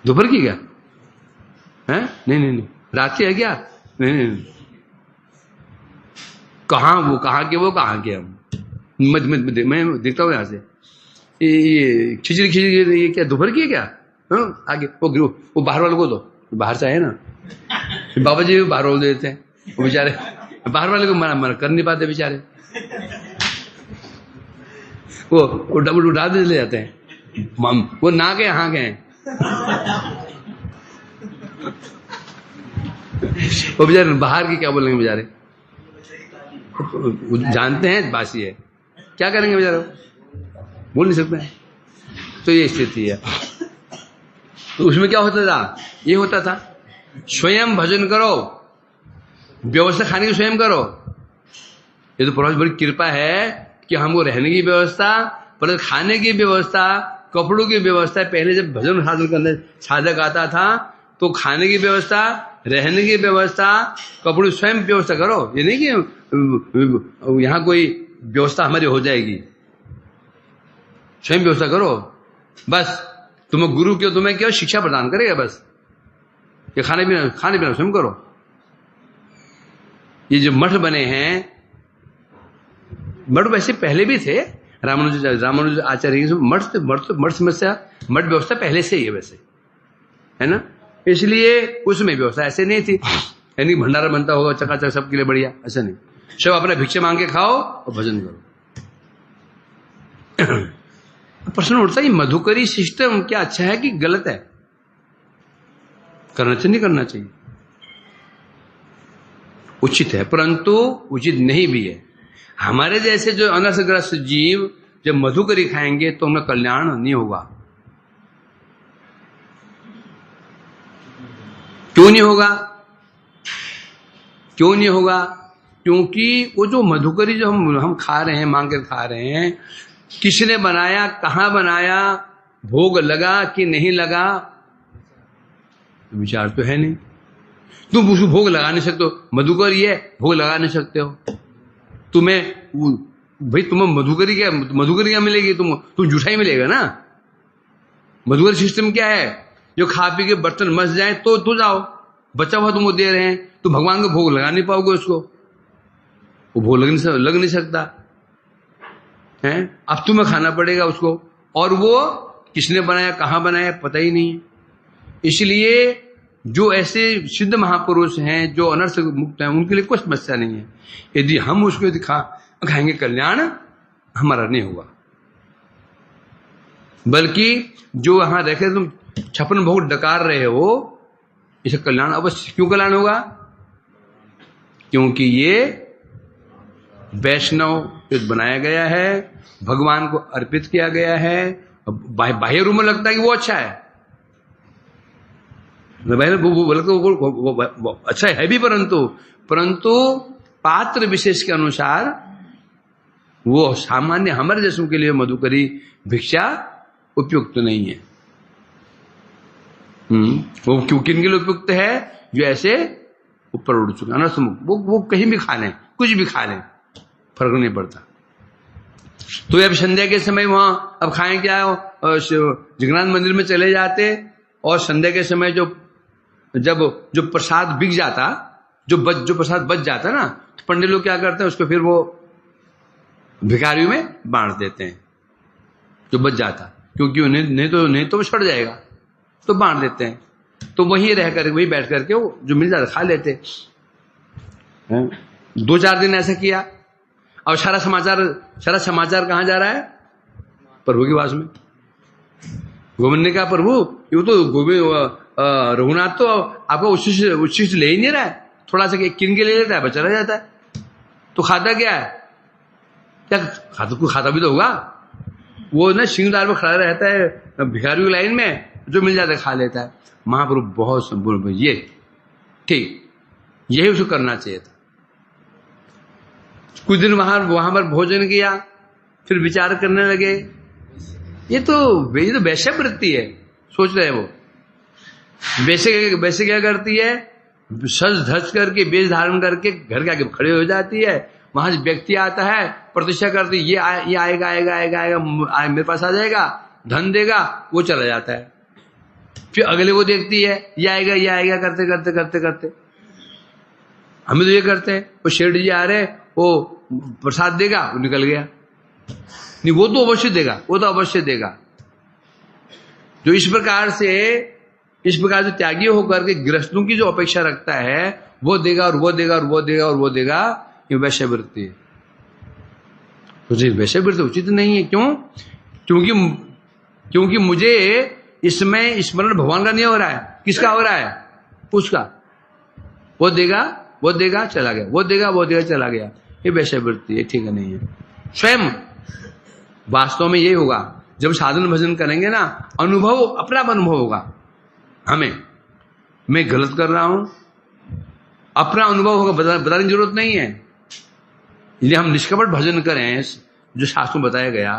S1: दोपहर की क्या है, नहीं रात की है क्या, नहीं। कहाँ के हम मैं देखता हूँ यहाँ से, ये खिचड़ी ये क्या दोपहर की है क्या, आगे वो बाहर वाले को दो, बाहर से आए ना बाबा जी बाहर वाले देते हैं, वो बेचारे बाहर वाले को मना कर नहीं पाते बेचारे, वो डबल उठा दे ले जाते हैं, वो ना गए हाँ गए वो बेचारे बाहर की क्या बोलेंगे बेचारे, जानते हैं बासी है, क्या करेंगे बेचारे, बोल नहीं सकते हैं। तो ये स्थिति है। तो उसमें क्या होता था, ये होता था स्वयं भजन करो, व्यवस्था खाने की स्वयं करो। ये तो प्रभु बड़ी कृपा है कि हमको रहने की व्यवस्था, पर खाने की व्यवस्था, कपड़ों की व्यवस्था। पहले जब भजन साधन करने साधक आता था तो खाने की व्यवस्था, रहने की व्यवस्था, कपड़ों स्वयं व्यवस्था करो। ये नहीं कि यहाँ कोई व्यवस्था हमारी हो जाएगी, स्वयं व्यवस्था करो। बस तुम्हें गुरु क्यों, तुम्हें क्या शिक्षा प्रदान करेगा, बस ये खाने पीना स्वयं करो। ये जो मठ बने हैं, मठ वैसे पहले भी थे, रामानुज आचार्य मठ समस्या, मठ व्यवस्था पहले से ही है वैसे, है ना। इसलिए उसमें व्यवस्था ऐसे नहीं थी, यानी भंडारा बनता होगा चकाचक सबके लिए बढ़िया, ऐसा नहीं। सब अपना भिक्षा मांग के खाओ और भजन करो। प्रश्न उठता है मधुकरी सिस्टम क्या अच्छा है कि गलत है, करना चाहिए नहीं करना चाहिए, उचित है परंतु उचित नहीं भी है। हमारे जैसे जो अनसग्रस्त जीव जब मधुकरी खाएंगे तो उनका कल्याण नहीं होगा। क्यों नहीं होगा? क्योंकि वो जो मधुकरी जो हम खा रहे हैं, मांग कर खा रहे हैं, किसने बनाया, कहां बनाया, भोग लगा कि नहीं लगा, विचार तो है नहीं। तुम उसको भोग लगा नहीं सकते हो, मधुकर ये भोग लगा नहीं सकते हो। तुम्हें भाई तुम्हें मधुकरी क्या मिलेगी, तुम जूठा ही मिलेगा ना। मधुकरी सिस्टम क्या है, जो खा पी के बर्तन मस जाए तो जाओ, बचा हुआ तुमको दे रहे हैं, तुम भगवान को भोग लगा नहीं पाओगे, उसको वो भोग लग नहीं सकता है। अब तुम्हें खाना पड़ेगा उसको, और वो किसने बनाया, कहां बनाया, पता ही नहीं है। इसलिए जो ऐसे सिद्ध महापुरुष हैं, जो अनर्थ से मुक्त हैं, उनके लिए कोई समस्या नहीं है। यदि हम उसको खाएंगे, कल्याण हमारा नहीं होगा। बल्कि जो यहां रखे तुम 56 भोग डकार रहे हो, इसे कल्याण अवश्य। क्यों कल्याण होगा? क्योंकि ये वैष्णव बनाया गया है, भगवान को अर्पित किया गया है। बाह्य रूप में लगता है कि वो अच्छा है, वो अच्छा है भी, परंतु पात्र विशेष के अनुसार वो सामान्य हमारे जैसों के लिए मधुकरी भिक्षा उपयुक्त नहीं है। वो क्यों किन के लिए उपयुक्त है? जो ऐसे ऊपर उड़ चुके अनर्थमुक्त, वो कहीं भी खा लें, कुछ भी खा लें, फर्क नहीं पड़ता। तो अब संध्या के समय वहां अब खाएं क्या, जगन्नाथ मंदिर में चले जाते, और संध्या के समय जो प्रसाद बिक जाता, जो प्रसाद बच जाता ना, तो पंडित लोग क्या करते हैं, उसको फिर वो भिखारियों में बांट देते हैं, जो बच जाता, क्योंकि नहीं तो वो सड़ जाएगा, तो बांट देते हैं। तो वही वही बैठ करके वो जो मिल जाता खा लेते। 2-4 दिन ऐसा किया, और सारा समाचार कहां जा रहा है? प्रभु के पास में। गोविंद ने कहा, प्रभु ये तो रघुनाथ तो आपका उच्छिष्ट ले ही नहीं रहा है, थोड़ा सा किन के ले लेता है, बचा रह जाता है। तो खाता क्या है? क्या खाता भी तो होगा। वो ना सिंहदार में खड़ा रहता है भिखारी की लाइन में, जो मिल जाता है खा लेता है। महाप्रभु बहुत संपूर्ण, ये ठीक, यही उसको करना चाहिए था। कुछ दिन वहां पर भोजन किया, फिर विचार करने लगे, ये तो वैश्य वृत्ति है। सोच रहे वो वैसे क्या करती है, सज धज करके वेश धारण करके घर के आगे खड़े हो जाती है। वहां से व्यक्ति आता है, प्रतिष्ठा करती, ये आएगा, मेरे पास आ जाएगा, धन देगा, वो चला जाता है। फिर अगले को देखती है, ये आएगा करते हमें तो ये करते हैं। वो शेठ जी आ रहे, वो प्रसाद देगा, वो निकल गया। नहीं, वो तो अवश्य देगा। जो इस प्रकार से त्यागी होकर के गृहस्थों की जो अपेक्षा रखता है, वो देगा और वो देगा, ये वैश्य वृत्ति है। तो वैश्य वृत्ति उचित नहीं है। क्यों? क्योंकि मुझे इसमें स्मरण भगवान का नहीं हो रहा है। किसका हो रहा है? उसका। वो देगा चला गया, वो देगा चला गया, ये वैश्य वृत्ति है, ठीक है नहीं है। स्वयं वास्तव में यही होगा, जब साधन भजन करेंगे ना, अपना अनुभव होगा हमें, मैं गलत कर रहा हूं, अपना अनुभव होगा, बताने की जरूरत नहीं है। यदि हम निष्कपट भजन करें, जो शास्त्रों में बताया गया,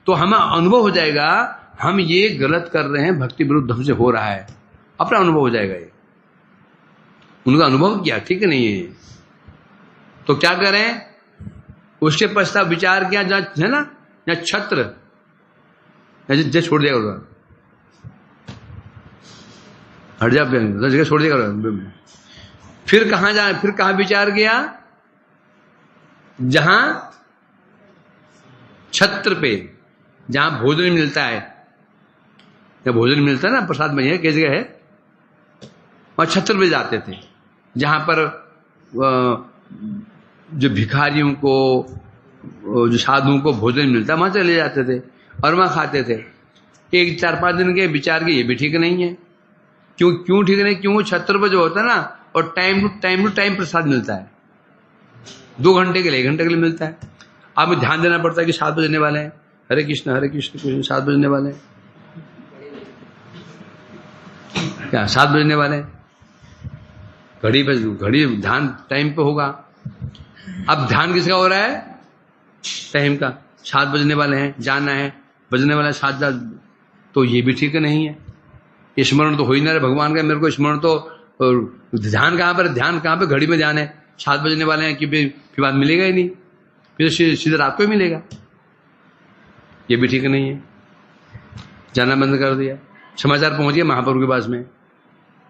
S1: तो हमें अनुभव हो जाएगा, हम ये गलत कर रहे हैं, भक्ति विरुद्ध हमसे हो रहा है, अपना अनुभव हो जाएगा। ये उनका अनुभव किया, ठीक नहीं है। तो क्या करें? उसके पश्चात विचार किया, जहां है ना, जहां छत्र जैसे छोड़ दिया, हट जा, जगह छोड़ दिया। फिर कहां विचार किया? जहां छत्र पे, जहां भोजन मिलता है, जब भोजन मिलता है ना, प्रसाद में किस जगह है, और छत्र पे जाते थे, जहां पर जो भिखारियों को, जो साधुओं को भोजन मिलता, वहां चले जाते थे और वहां खाते थे। 4-5 दिन के विचार के, ये भी ठीक नहीं है। क्यों ठीक नहीं? क्यों? छत्र पर जो होता है ना, और टाइम टू टाइम प्रसाद मिलता है, 2 घंटे के लिए, 1 घंटे के लिए मिलता है। आपको ध्यान देना पड़ता है कि 7 बजने वाले हैं, हरे कृष्ण कृष्ण 7 बजने वाले हैं, क्या 7 बजने वाले हैं, घड़ी ध्यान टाइम पे होगा। अब ध्यान किसका हो रहा है? टाइम का। 7 बजने वाले हैं, जाना है, बजने वाला है 7। तो ये भी ठीक नहीं है। स्मरण तो हो ही ना रहे भगवान का, मेरे को स्मरण तो, ध्यान कहां पर? ध्यान कहां पे? घड़ी में ध्यान है, 7 बजने वाले हैं कि फिर बात मिलेगा ही नहीं। फिर सीधे रात को ही मिलेगा। ये भी ठीक नहीं है, जाना बंद कर दिया। समाचार पहुंच गया महाप्रभु के पास में।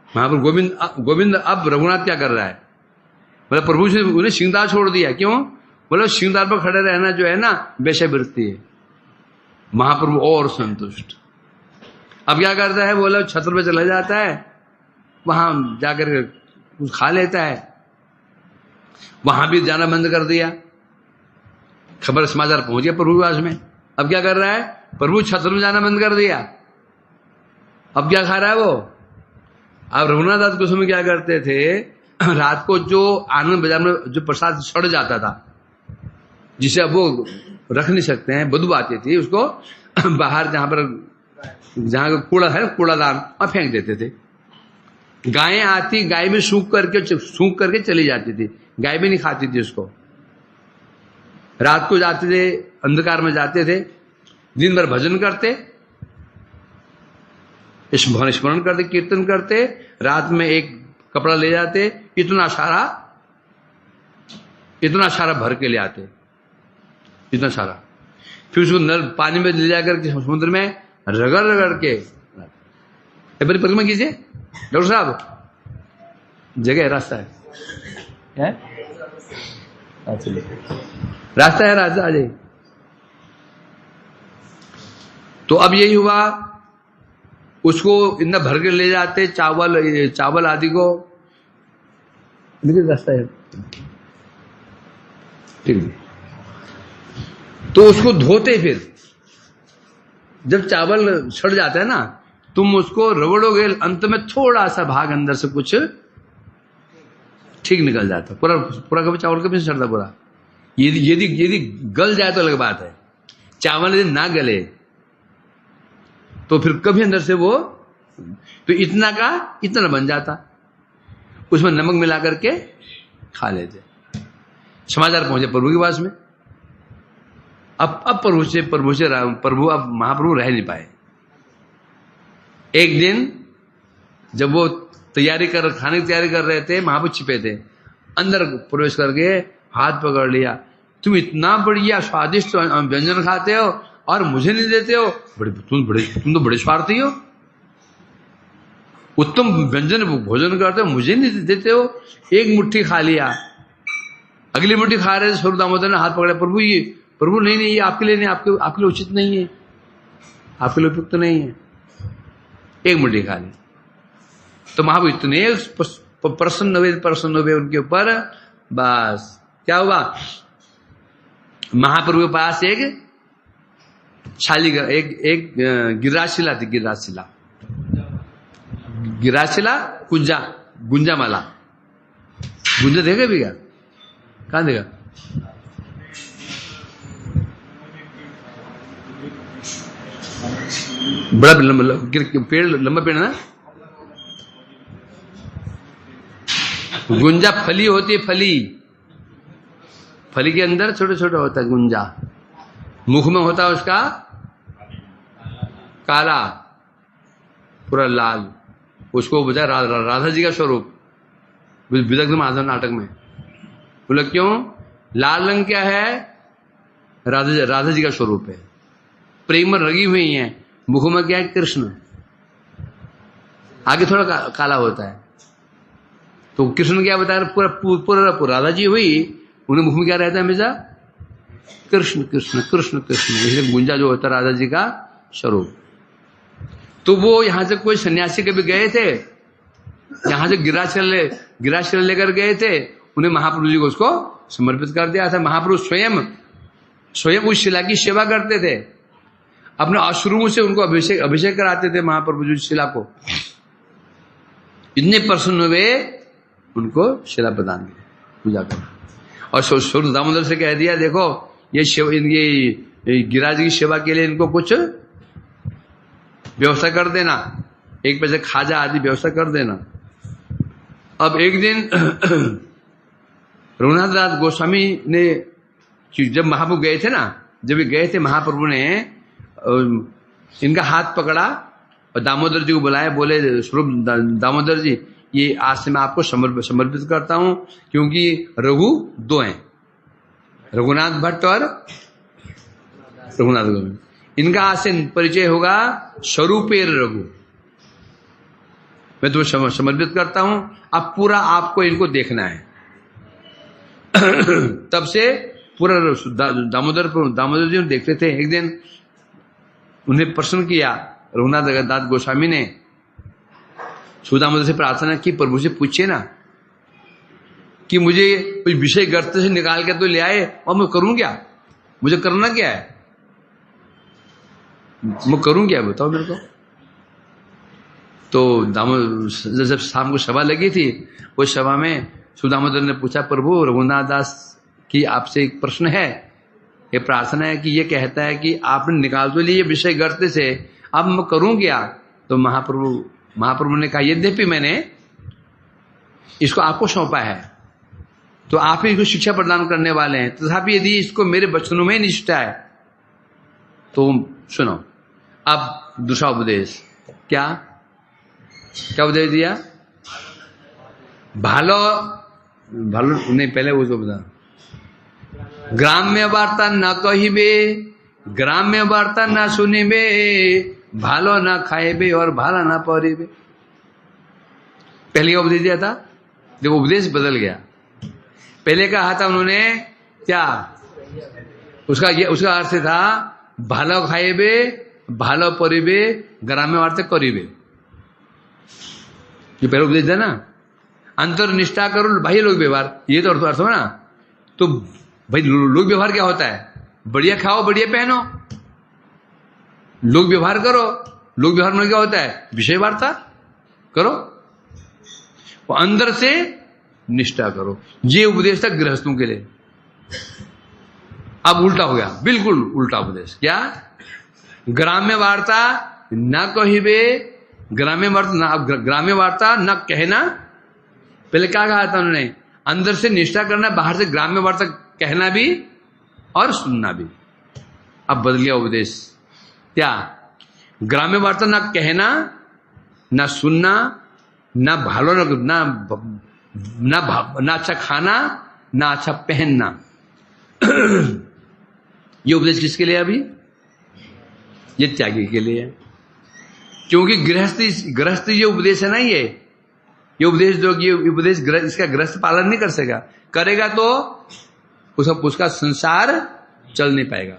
S1: महाप्रभु गोविंद अब रघुनाथ क्या कर रहा है? बोला प्रभु से उन्हें सिंगदार छोड़ दिया। क्यों? बोला सिंगदार पर खड़े रहना जो है ना वेश्यावृत्ति है। महाप्रभु और संतुष्ट। अब क्या करता है? बोला छत्र पे चला जाता है, वहां जाकर कुछ खा लेता है। वहां भी जाना बंद कर दिया। खबर समाचार पहुंच गया प्रभु के पास में। अब क्या कर रहा है? प्रभु छत्र में जाना बंद कर दिया। अब क्या खा रहा है वो? अब रघुनाथ दास गोस्वामी क्या करते थे, रात को जो आनंद बाजार में जो प्रसाद सड़ जाता था, जिसे अब वो रख नहीं सकते हैं, बदबू आती थी, उसको बाहर जहां कूड़ा है, कूड़ादान, वहां फेंक देते थे। गायें आती, गाय भी सूख करके चली जाती थी। गाय भी नहीं खाती थी उसको। रात को जाते थे, अंधकार में जाते थे, दिन भर भजन करते, स्मरण करते, कीर्तन करते, रात में एक कपड़ा ले जाते, इतना सारा भर के ले आते, इतना सारा। फिर उसको नल पानी में ले जाकर समुद्र में रगड़ के बड़ी परिक्रमा कीजिए। डॉक्टर साहब, जगह है, रास्ता है, रास्ता है, रास्ता आ जाइए। तो अब यही हुआ, उसको इतना भर के ले जाते, चावल आदि को। रास्ता है, ठीक है। तो उसको धोते, फिर जब चावल सड़ जाता है ना, तुम उसको रगड़ोगे, अंत में थोड़ा सा भाग अंदर से कुछ ठीक निकल जाता। पूरा कभी चावल कभी सड़ता पूरा। यदि गल जाए तो अलग बात है। चावल यदि ना गले तो फिर कभी अंदर से वो तो इतना का इतना बन जाता। उसमें नमक मिला करके खा लेते। समाचार पहुंचे प्रभु के पास में। अब प्रभु अब महाप्रभु रह नहीं पाए। एक दिन जब वो खाने की तैयारी कर रहे थे, महाप्रभु छिपे थे, अंदर प्रवेश करके हाथ पकड़ लिया। तुम इतना बढ़िया स्वादिष्ट व्यंजन खाते हो और मुझे नहीं देते हो, तुम तो बड़े स्वार्थी हो। उत्तम व्यंजन भोजन करते हो, मुझे नहीं देते हो। एक मुट्ठी खा लिया, अगली मुट्ठी खा रहे थे, स्वरूप दामोदर ने हाथ पकड़ा, प्रभु नहीं, ये आपके लिए नहीं, आपके लिए उचित नहीं है, आपके लिए उपयुक्त नहीं है। एक मुट्ठी खा ली तो महाप्रभु इतने प्रसन्न हुए उनके ऊपर। बस क्या हुआ, महाप्रभु के पास एक गिरिराजशिला थी, गिरिराजशिला गुंजामाला। गुंजा देगा भी क्या? कहां देगा? बड़ा पेड़, लंबा पेड़ है ना। गुंजा फली होती है, फली के अंदर छोटे छोटे होता है गुंजा। मुख में होता है उसका काला, पूरा लाल। उसको बता राधा जी का स्वरूप विदग्ध माधव नाटक में। बोला क्यों? लाल रंग क्या है? राधा जी का स्वरूप है। प्रेम में रंगी हुई है। मुख में क्या है? कृष्ण। आगे थोड़ा काला होता है। तो कृष्ण क्या बताया? पूरा राधा जी हुई, उन्हें मुख में क्या रहता है हमेशा? कृष्ण कृष्ण कृष्ण कृष्ण। इसलिए गुंजा जो होता है राधा जी का स्वरूप। तो वो यहां से कोई सन्यासी कभी गए थे, यहां से गिरिराजशिला लेकर गए थे, उन्हें महाप्रभु जी को उसको समर्पित कर दिया था। महाप्रभु स्वयं उस शिला की सेवा करते थे। अपने अश्रुओं से उनको अभिषेक कराते थे महाप्रभु जी शिला को। इतने प्रसन्न हुए, उनको शिला प्रदान की पूजा कर। और स्वरूप दामोदर से कह दिया, देखो ये गिरिराज की सेवा के लिए इनको कुछ व्यवस्था कर देना, एक पैसे खाजा आदि व्यवस्था कर देना। अब एक दिन रघुनाथ दास गोस्वामी ने, जब महाप्रभु गए थे ना, जब ये गए थे, महाप्रभु ने इनका हाथ पकड़ा और दामोदर जी को बुलाया। बोले, स्वरूप दामोदर जी, ये आज से मैं आपको समर्पित करता हूं, क्योंकि रघु 2 हैं, रघुनाथ भट्ट और रघुनाथ गोविंद, इनका आज से परिचय होगा स्वरूपेर रघु। मैं तुम्हें समर्पित करता हूं, अब पूरा आपको इनको देखना है। तब से पूरा दामोदर जी देखते थे। एक दिन उन्हें प्रश्न किया, रघुनाथ दास गोस्वामी ने सुदामोदर से प्रार्थना की, प्रभु से पूछिए ना कि मुझे कुछ विषय गर्त से निकाल के तो ले आए, और मैं करूं क्या? मुझे करना क्या है? मैं करूं क्या, बताओ मेरे को। तो दामोदर जब शाम को सभा लगी थी, उस सभा में सुदामोदर ने पूछा, प्रभु रघुनाथ दास की आपसे एक प्रश्न है, ये प्रार्थना है कि ये कहता है कि आपने निकाल तो लिए विषय गर्त से, अब मैं करूं क्या? तो महाप्रभु ने कहा, यद्यपि मैंने इसको आपको सौंपा है, तो आप ही इसको शिक्षा प्रदान करने वाले हैं, तथापि यदि इसको मेरे वचनों में निष्ठा है तो सुनो। अब दूसरा उपदेश, क्या उपदेश दिया? भालो नहीं, पहले वो बता, ग्राम्य वार्ता न कहिबे, ग्राम्य वार्ता न सुनिबे, भालो ना खाएबे और भाला ना पढ़ेबे। पहले उपदेश दिया था, जब उपदेश बदल गया। पहले कहा था उन्होंने क्या, उसका अर्थ था भालो खाएबे, भालो पढ़ेबे, ग्राम्य वार्ता करीबे। ये पहले उपदेश था ना, अंतर निष्ठा करो बाह्य लोक व्यवहार, ये तो अर्थ हो ना। तो भाई लोक व्यवहार क्या होता है? बढ़िया खाओ, बढ़िया पहनो, लोक व्यवहार करो। लोक व्यवहार में क्या होता है? विषय वार्ता करो, वो अंदर से निष्ठा करो। ये उपदेश था गृहस्थों के लिए। अब उल्टा हो गया, बिल्कुल उल्टा उपदेश। क्या? ग्राम्य वार्ता न कहिबे, ग्राम्य वार्ता न कहना। पहले क्या कहा था उन्होंने? अंदर से निष्ठा करना, बाहर से ग्राम्य वार्ता कहना भी और सुनना भी। अब बदल गया उपदेश। क्या? ग्राम्य वार्ता ना कहना, ना सुनना, ना भालो ना अच्छा खाना, ना अच्छा पहनना। ये उपदेश किसके लिए? अभी ये त्यागी के लिए है। क्योंकि गृहस्थ ये उपदेश है ना, ये उपदेश जो ये उपदेश इसका गृहस्थ पालन नहीं कर सकेगा, करेगा तो उसका संसार चल नहीं पाएगा,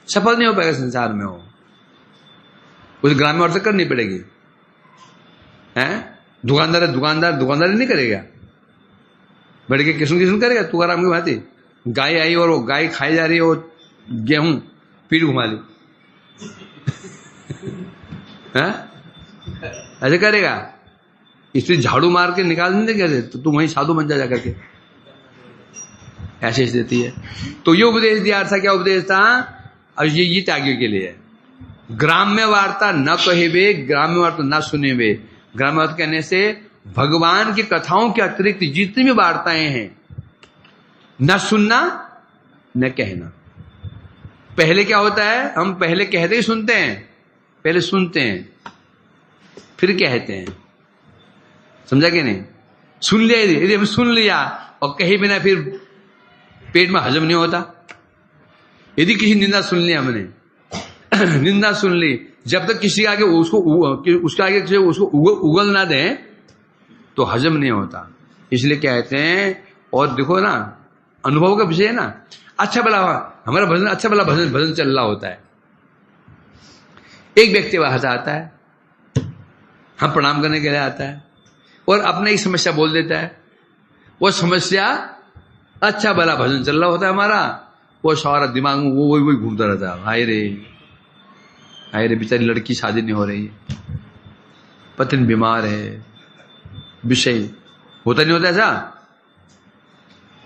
S1: सफल नहीं हो पाएगा संसार में। वो उस ग्राम्य अर्थ करनी पड़ेगी। हैं? दुकानदार नहीं करेगा, बैठ के किस्म करेगा तुकाराम की भांति। गाय आई और वो गाय खाई जा रही है, वो गेहूं पीठ घुमा ली। ऐसे करेगा? इसलिए झाड़ू मार के निकाल नहीं देंगे तो तुम वहीं साधु बन जा करके, ऐसे देती है। तो ये उपदेश दिया था। क्या उपदेश था? और ये त्यागी के लिए है। ग्राम्य वार्ता न कहिबे, ग्राम्य वार्ता न सुनेबे। ग्राम्य वार्ता कहने से भगवान की कथाओं के अतिरिक्त जितनी भी वार्ताएं हैं, न सुनना न कहना। पहले क्या होता है? हम पहले कहते ही सुनते हैं, पहले सुनते हैं फिर कहते हैं। समझा कि नहीं? सुन लिया, यदि हम सुन लिया और कहे बिना फिर पेट में हजम नहीं होता। यदि किसी निंदा सुन ली हमने, निंदा सुन ली, जब तक किसी आगे उसके आगे उसको उगल ना दें तो हजम नहीं होता। इसलिए कहते हैं, और देखो ना, अनुभव का विषय है ना। अच्छा भला हमारा भजन, अच्छा भला भजन चल रहा होता है, एक व्यक्ति वहां से आता है, हम प्रणाम करने के लिए आता है और अपना एक समस्या बोल देता है। वो समस्या, अच्छा भला भजन चल रहा होता है हमारा, वो सारा दिमाग में वो वही घूमता रहता है। हाय रे बेचारी लड़की शादी नहीं हो रही है, पत्नी बीमार है, विषय होता नहीं होता ऐसा?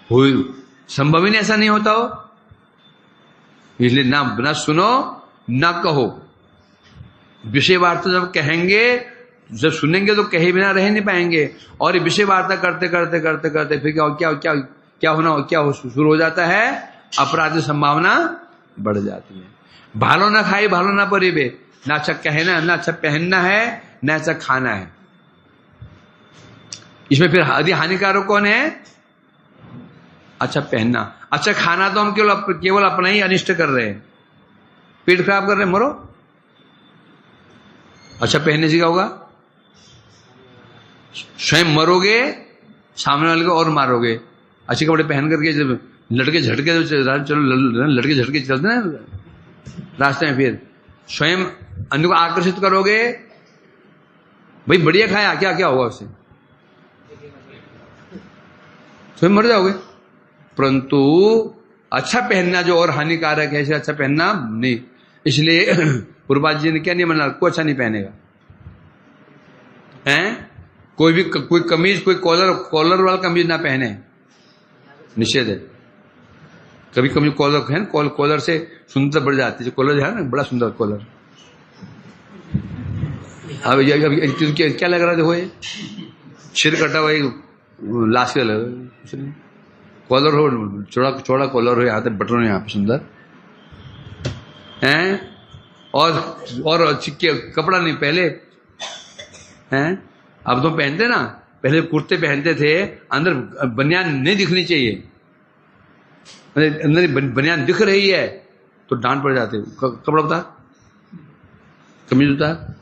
S1: हो, संभव ही नहीं ऐसा नहीं होता हो। इसलिए ना सुनो ना कहो। विषय वार्ता जब कहेंगे, जब सुनेंगे तो कहे बिना रह नहीं पाएंगे। और विषय वार्ता करते करते करते करते फिर क्या शुरू हो जाता है? अपराध की संभावना बढ़ जाती है। भालो ना खाए, भालो ना परीबे। ना अच्छा कहना, ना अच्छा पहनना है, ना अच्छा खाना है। इसमें फिर अधिक हानिकारक कौन है? अच्छा पहनना, अच्छा खाना तो हम केवल अपना ही अनिष्ट कर रहे हैं, पेट खराब कर रहे हैं, मरो। अच्छा पहनने से क्या होगा? स्वयं मरोगे, सामने वाले को और मारोगे। अच्छे कपड़े पहन करके जब लड़के झटके चलो, लड़के झटके चलते ना रास्ते में, फिर स्वयं अन्य को आकर्षित करोगे, भाई बढ़िया खाया, क्या क्या होगा उससे? स्वयं मर जाओगे। परंतु अच्छा पहनना जो और हानिकारक है, इसे अच्छा पहनना नहीं। इसलिए पूर्वज जी ने क्या नहीं मना, कोई अच्छा नहीं पहनेगा हैं, कोई कमीज, कोई कॉलर वाला कमीज ना पहने, निषेध है। कभी कभी कॉलर है ना, कॉलर से सुंदर बढ़ जाती है, जो कॉलर है ना बड़ा सुंदर कॉलर। अब क्या लग रहा है? देखो ये सिर कटा हुआ लाश का लग, कॉलर हो, चौड़ा कॉलर हो, यहाँ तक बटन हो यहाँ पे सुंदर हैं, और चिक्के कपड़ा नहीं पहले हैं। अब तो पहनते ना, पहले कुर्ते पहनते थे, अंदर बनियान नहीं दिखनी चाहिए, अंदर बनियान दिख रही है तो डांट पड़ जाते। कपड़ा उतार, कमीज उतार,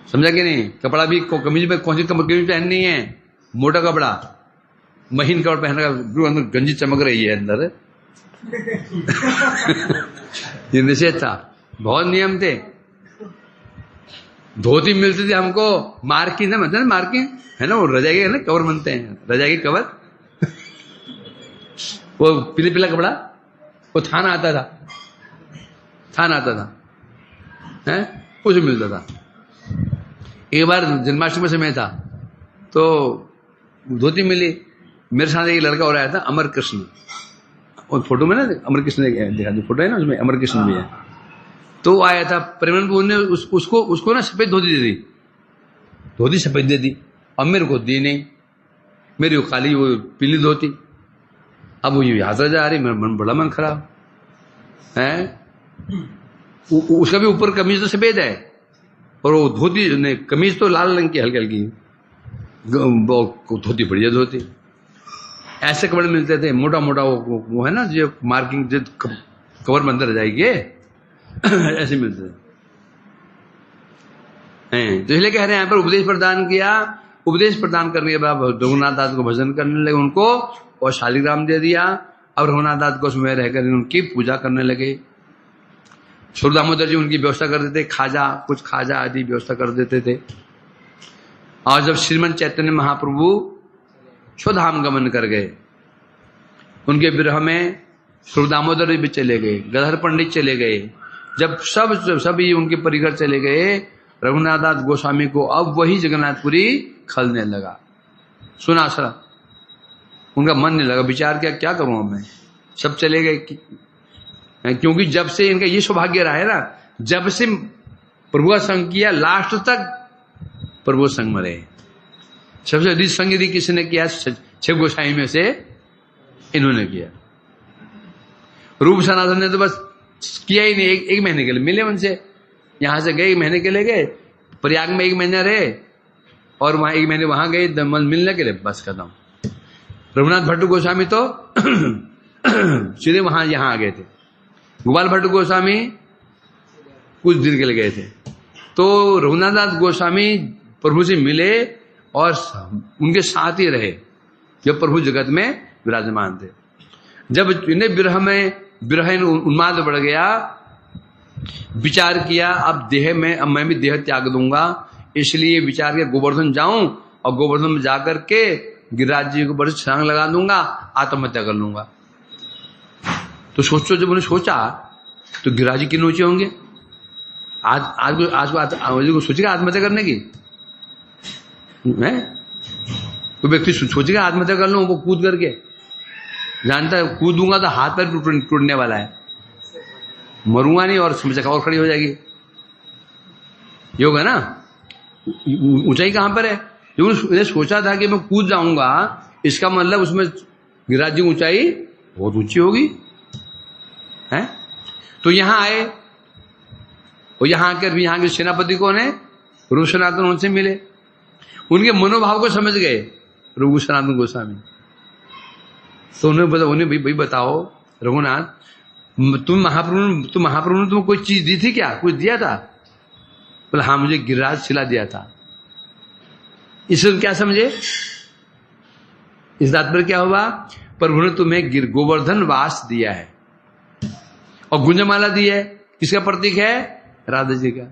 S1: समझा कि नहीं? कपड़ा भी कमीज में कौन सी कमीज पहननी है? मोटा कपड़ा, महीन कपड़ा पहनना, अंदर गंजी चमक रही है अंदर ये निषेध था, बहुत नियम थे। धोती मिलती थी हमको मार्किन ना, मतलब मार्किन है ना, वो रजाई के ना कवर बनते हैं, रजाई के कवर वो पीला पीला कपड़ा, वो थान आता था हैं, कुछ मिलता था। एक बार जन्माष्टमी समय था तो धोती मिली, मेरे साथ एक लड़का हो रहा था, अमर कृष्ण, और फोटो में ना अमर कृष्ण देखा, जो फोटो है ना उसमें अमर कृष्ण भी है। तो वो आया था, प्रेमानंद प्रभु ने उसको ना सफेद धोती दे दी, धोती सफेद दे दी, अब मेरे को दी नहीं, मेरी वो काली वो पीली धोती। अब वो यात्रा जा रही, मेरा मन बड़ा मन खराब है। उसका भी ऊपर कमीज तो सफेद है और वो धोती नहीं, कमीज तो लाल रंग की हल्की हल्की, धोती बढ़िया धोती। ऐसे कपड़े मिलते थे, मोटा मोटा वो है ना जो मार्किंग जो कवर में अंदर जाएगी ऐसे मिलते थे। तो इसलिए कह रहे हैं यहाँ पर उपदेश प्रदान किया, उपदेश प्रदान करने के बाद रघुनाथ दास को भजन करने लगे उनको, और शालिग्राम दे दिया। अब रघुनाथ दास को उसमें रहकर उनकी पूजा करने लगे। सूर दामोदर जी उनकी व्यवस्था कर देते, कुछ खाजा आदि व्यवस्था कर देते थे। और जब श्रीमंत चैतन्य महाप्रभु स्वधाम गमन कर गए, उनके विरह में सूर दामोदर भी चले गए, गदहर पंडित चले गए, जब सभी उनके परिकर चले गए, रघुनाथ दास गोस्वामी को अब वही जगन्नाथपुरी खलने लगा। सुना सर, उनका मन नहीं लगा, विचार क्या करूं अब मैं, सब चले गए। क्योंकि जब से इनका ये सौभाग्य रहा है ना, जब से प्रभु का संग किया लास्ट तक प्रभु संग में रहे। सबसे अधिक संग यदि किसी ने किया 6 गोसाई में से इन्होंने किया। रूप सनातन ने तो बस किया ही नहीं, एक महीने के लिए मिले उनसे, यहां से गए 1 महीने के लिए गए, प्रयाग में 1 महीना रहे और वहां 1 महीने वहां गए मिलने के लिए, बस खत्म। रघुनाथ भट्ट गोस्वामी तो सीधे वहां यहां आ गए थे। गोपाल भट्ट गोस्वामी कुछ दिन के लिए गए थे। तो रघुनाथ दास गोस्वामी प्रभु से मिले और उनके साथ ही रहे जब प्रभु जगत में विराजमान थे। जब इन्हें विरह उन्माद बढ़ गया, विचार किया अब देह में, अब मैं भी देह त्याग दूंगा, इसलिए विचार किया गोवर्धन जाऊं और गोवर्धन में जाकर के गिरिराज जी को बड़े छलांग लगा दूंगा, आत्महत्या कर लूंगा। तो सोचो, जब उन्हें सोचा तो गिरिराज जी कितने ऊंचे होंगे। आज को सोचेगा आत्महत्या करने की है? तो व्यक्ति सोचेगा आत्महत्या कर लूं, वो कूद करके, जानता है कूदूंगा तो हाथ पैर टूटने वाला है, मरूंगा नहीं और समस्या और खड़ी हो जाएगी। ये होगा ना, ऊंचाई कहां पर है? जो उन्हें सोचा था कि मैं कूद जाऊंगा, इसका मतलब उसमें गिरिराज जी ऊंचाई बहुत ऊंची होगी है। तो यहां आए और यहां आकर भी यहाँ के सेनापति कौन है? रूप सनातन, उनसे मिले, उनके मनोभाव को समझ गए रघु सनातन गोस्वामी। तो उन्हें भी बताओ रघुनाथ, तुम महाप्रभु ने तुमको कोई चीज दी थी क्या? कुछ दिया था? बोला हाँ, मुझे गिरिराज सिला दिया था। इसे तुम क्या समझे? इस तात्पर्य क्या हुआ? प्रभु ने तुम्हें गोवर्धन वास दिया है और गुंजमाला दी है। किसका प्रतीक है? राधा जी का।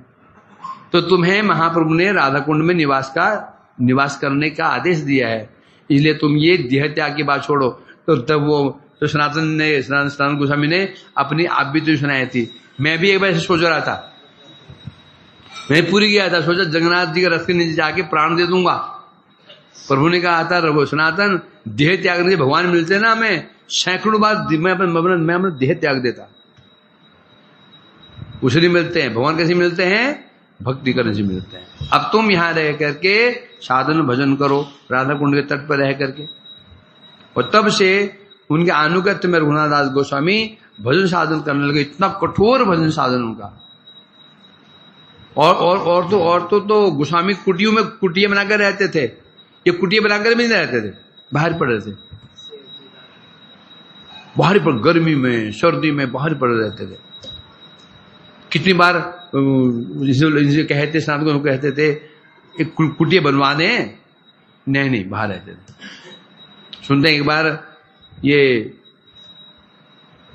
S1: तो तुम्हें महाप्रभु ने राधा कुंड में निवास करने का आदेश दिया है, इसलिए तुम ये देह त्याग की बात छोड़ो। तो तब वो तो सनातन गोस्वामी ने अपनी आप भी तो सुनाई थी। मैं भी एक बार ऐसे सोच रहा था, मैं पूरी गया था, सोचा जगन्नाथ जी के रथ के नीचे जाके प्राण दे दूंगा। प्रभु ने कहा था रघु सनातन, देह त्याग के भगवान मिलते ना, हमें सैकड़ों बार मैं अपना देह त्याग देता। उसे नहीं मिलते हैं भगवान, कैसे मिलते हैं? भक्ति करने से मिलते हैं। अब तुम यहां रह करके साधन भजन करो, राधा कुंड के तट पर रह करके। और तब से उनके अनुगत्य में रघुनाथ दास गोस्वामी भजन साधन करने लगे। इतना कठोर भजन साधन उनका। और तो गोस्वामी कुटिया बनाकर रहते थे। ये कुटिया बनाकर भी नहीं रहते थे, बाहर पड़े थे, बाहर पर गर्मी में सर्दी में बाहर पड़े रहते थे। कितनी बार जिसे कहते स्नातक को कहते थे एक कुटिया बनवा दें, नहीं बाहर रहते थे। सुनते हैं एक बार ये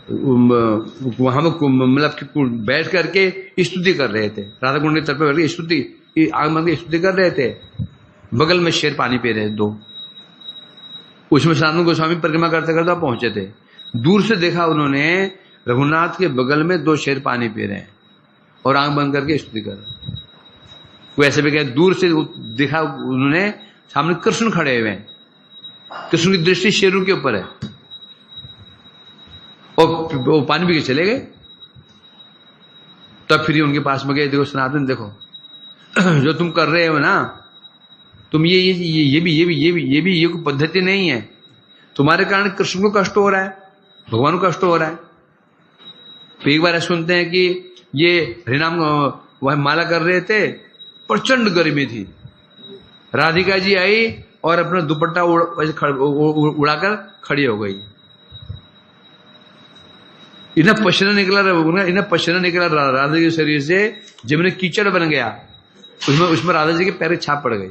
S1: वहां मतलब बैठ करके स्तुति कर रहे थे, राधा कुंड के तट पर बैठ के स्तुति कर रहे थे। बगल में शेर पानी पी रहे दो। उसमें सनातन गोस्वामी परिक्रमा करते करते पहुंचे थे। दूर से देखा उन्होंने रघुनाथ के बगल में दो शेर पानी पी रहे हैं और आंख बंद करके स्तुति कर रहे। वैसे भी कहे दूर से देखा उन्होंने, सामने कृष्ण खड़े हुए हैं, कृष्ण की दृष्टि शेरों के ऊपर है और वो पानी पी के चले गए। तब फिर उनके पास में गए, देखो सनातन, देखो जो तुम कर रहे हो ना, तुम ये भी कोई पद्धति नहीं है। तुम्हारे कारण कृष्ण को कष्ट हो रहा है, भगवान को कष्ट हो रहा है। तो एक बार सुनते हैं कि ये हरिनाम वह माला कर रहे थे, प्रचंड गर्मी थी। राधिका जी आई और अपना दुपट्टा उड़ाकर खड़ी हो गई। इन्हें पसीना निकला राधा के शरीर से, जब कीचड़ बन गया उसमें राधा जी के पैर छाप पड़ गई।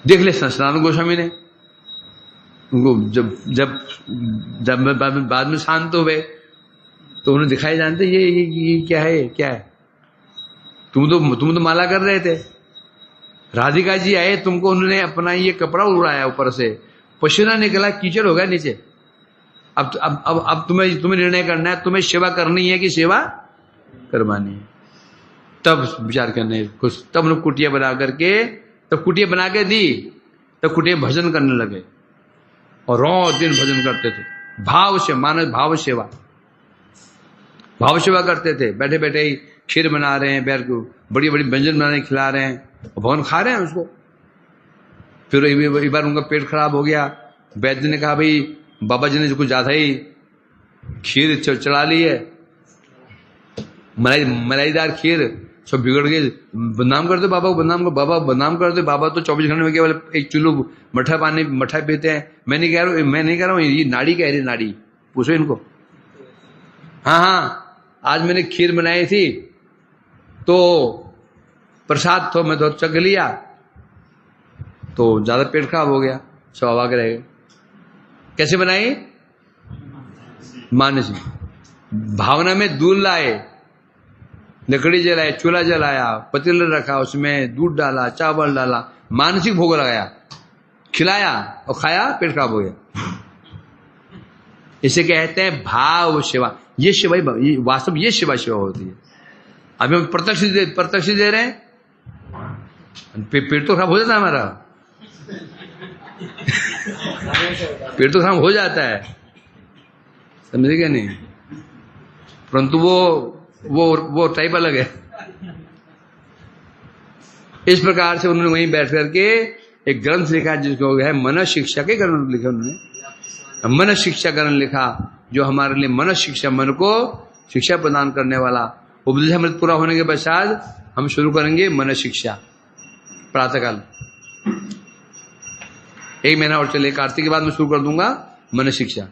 S1: देख ले सनातन गोस्वामी ने उनको जब बाद में शांत हो गए तो उन्हें दिखाई जानते ये क्या है। तुम तो माला कर रहे थे, राधिका जी आए, तुमको उन्होंने अपना ये कपड़ा उड़ाया, ऊपर से पसीना निकला, कीचड़ हो गया नीचे। अब तुम्हें निर्णय करना है, तुम्हें सेवा करनी है कि सेवा करवानी है। तब विचार करने कुछ, तब उन्होंने कुटिया बना के दी। तब कुटिया भजन करने लगे और रोज दिन भजन करते थे, भाव से, मानव भाव सेवा करते थे। बैठे बैठे ही खीर बना रहे हैं, बैठ को बड़ी व्यंजन बनाने खिला रहे हैं, भगवान खा रहे हैं उसको। फिर एक बार उनका पेट खराब हो गया। वैद्य ने कहा भाई बाबा जी ने कुछ ज्यादा ही खीर चढ़ा ली है, मलाईदार खीर, सब बिगड़ गए, बदनाम कर दो बाबा को, बदनाम कर दो। बाबा तो 24 घंटे में केवल एक चुल्लू मठा पीते हैं। मैं नहीं कह रहा हूँ ये नाड़ी कह रही, नाड़ी पूछो इनको। हाँ, आज मैंने खीर बनाई थी तो प्रसाद तो मैं तो चख लिया, तो ज्यादा पेट खराब हो गया, सब अवाक रह गए। कैसे बनाई? मानसी भावना में दूध लाए, लकड़ी जलाए, चूल्हा जलाया, पतीला रखा, उसमें दूध डाला, चावल डाला, मानसिक भोग लगाया, खिलाया और खाया, पेट खराब हो गया। इसे कहते हैं भाव सेवा। ये सेवा वास्तव ये सेवा होती है। अभी हम प्रत्यक्ष दे रहे हैं, पेट तो खराब हो जाता है हमारा, पेट तो खराब हो जाता है, समझे क्या नहीं? परंतु वो टाइप अलग है। इस प्रकार से उन्होंने वहीं बैठ करके एक ग्रंथ लिखा जिसको है मन शिक्षा के ग्रंथ लिखा उन्होंने, मन शिक्षा ग्रंथ लिखा, जो हमारे लिए मन शिक्षा, मन को शिक्षा प्रदान करने वाला। उपदेश अमृत पूरा होने के पश्चात हम शुरू करेंगे मन शिक्षा प्रातःकाल। 1 महीना और चले, कार्तिक के बाद मैं शुरू कर दूंगा मन शिक्षा।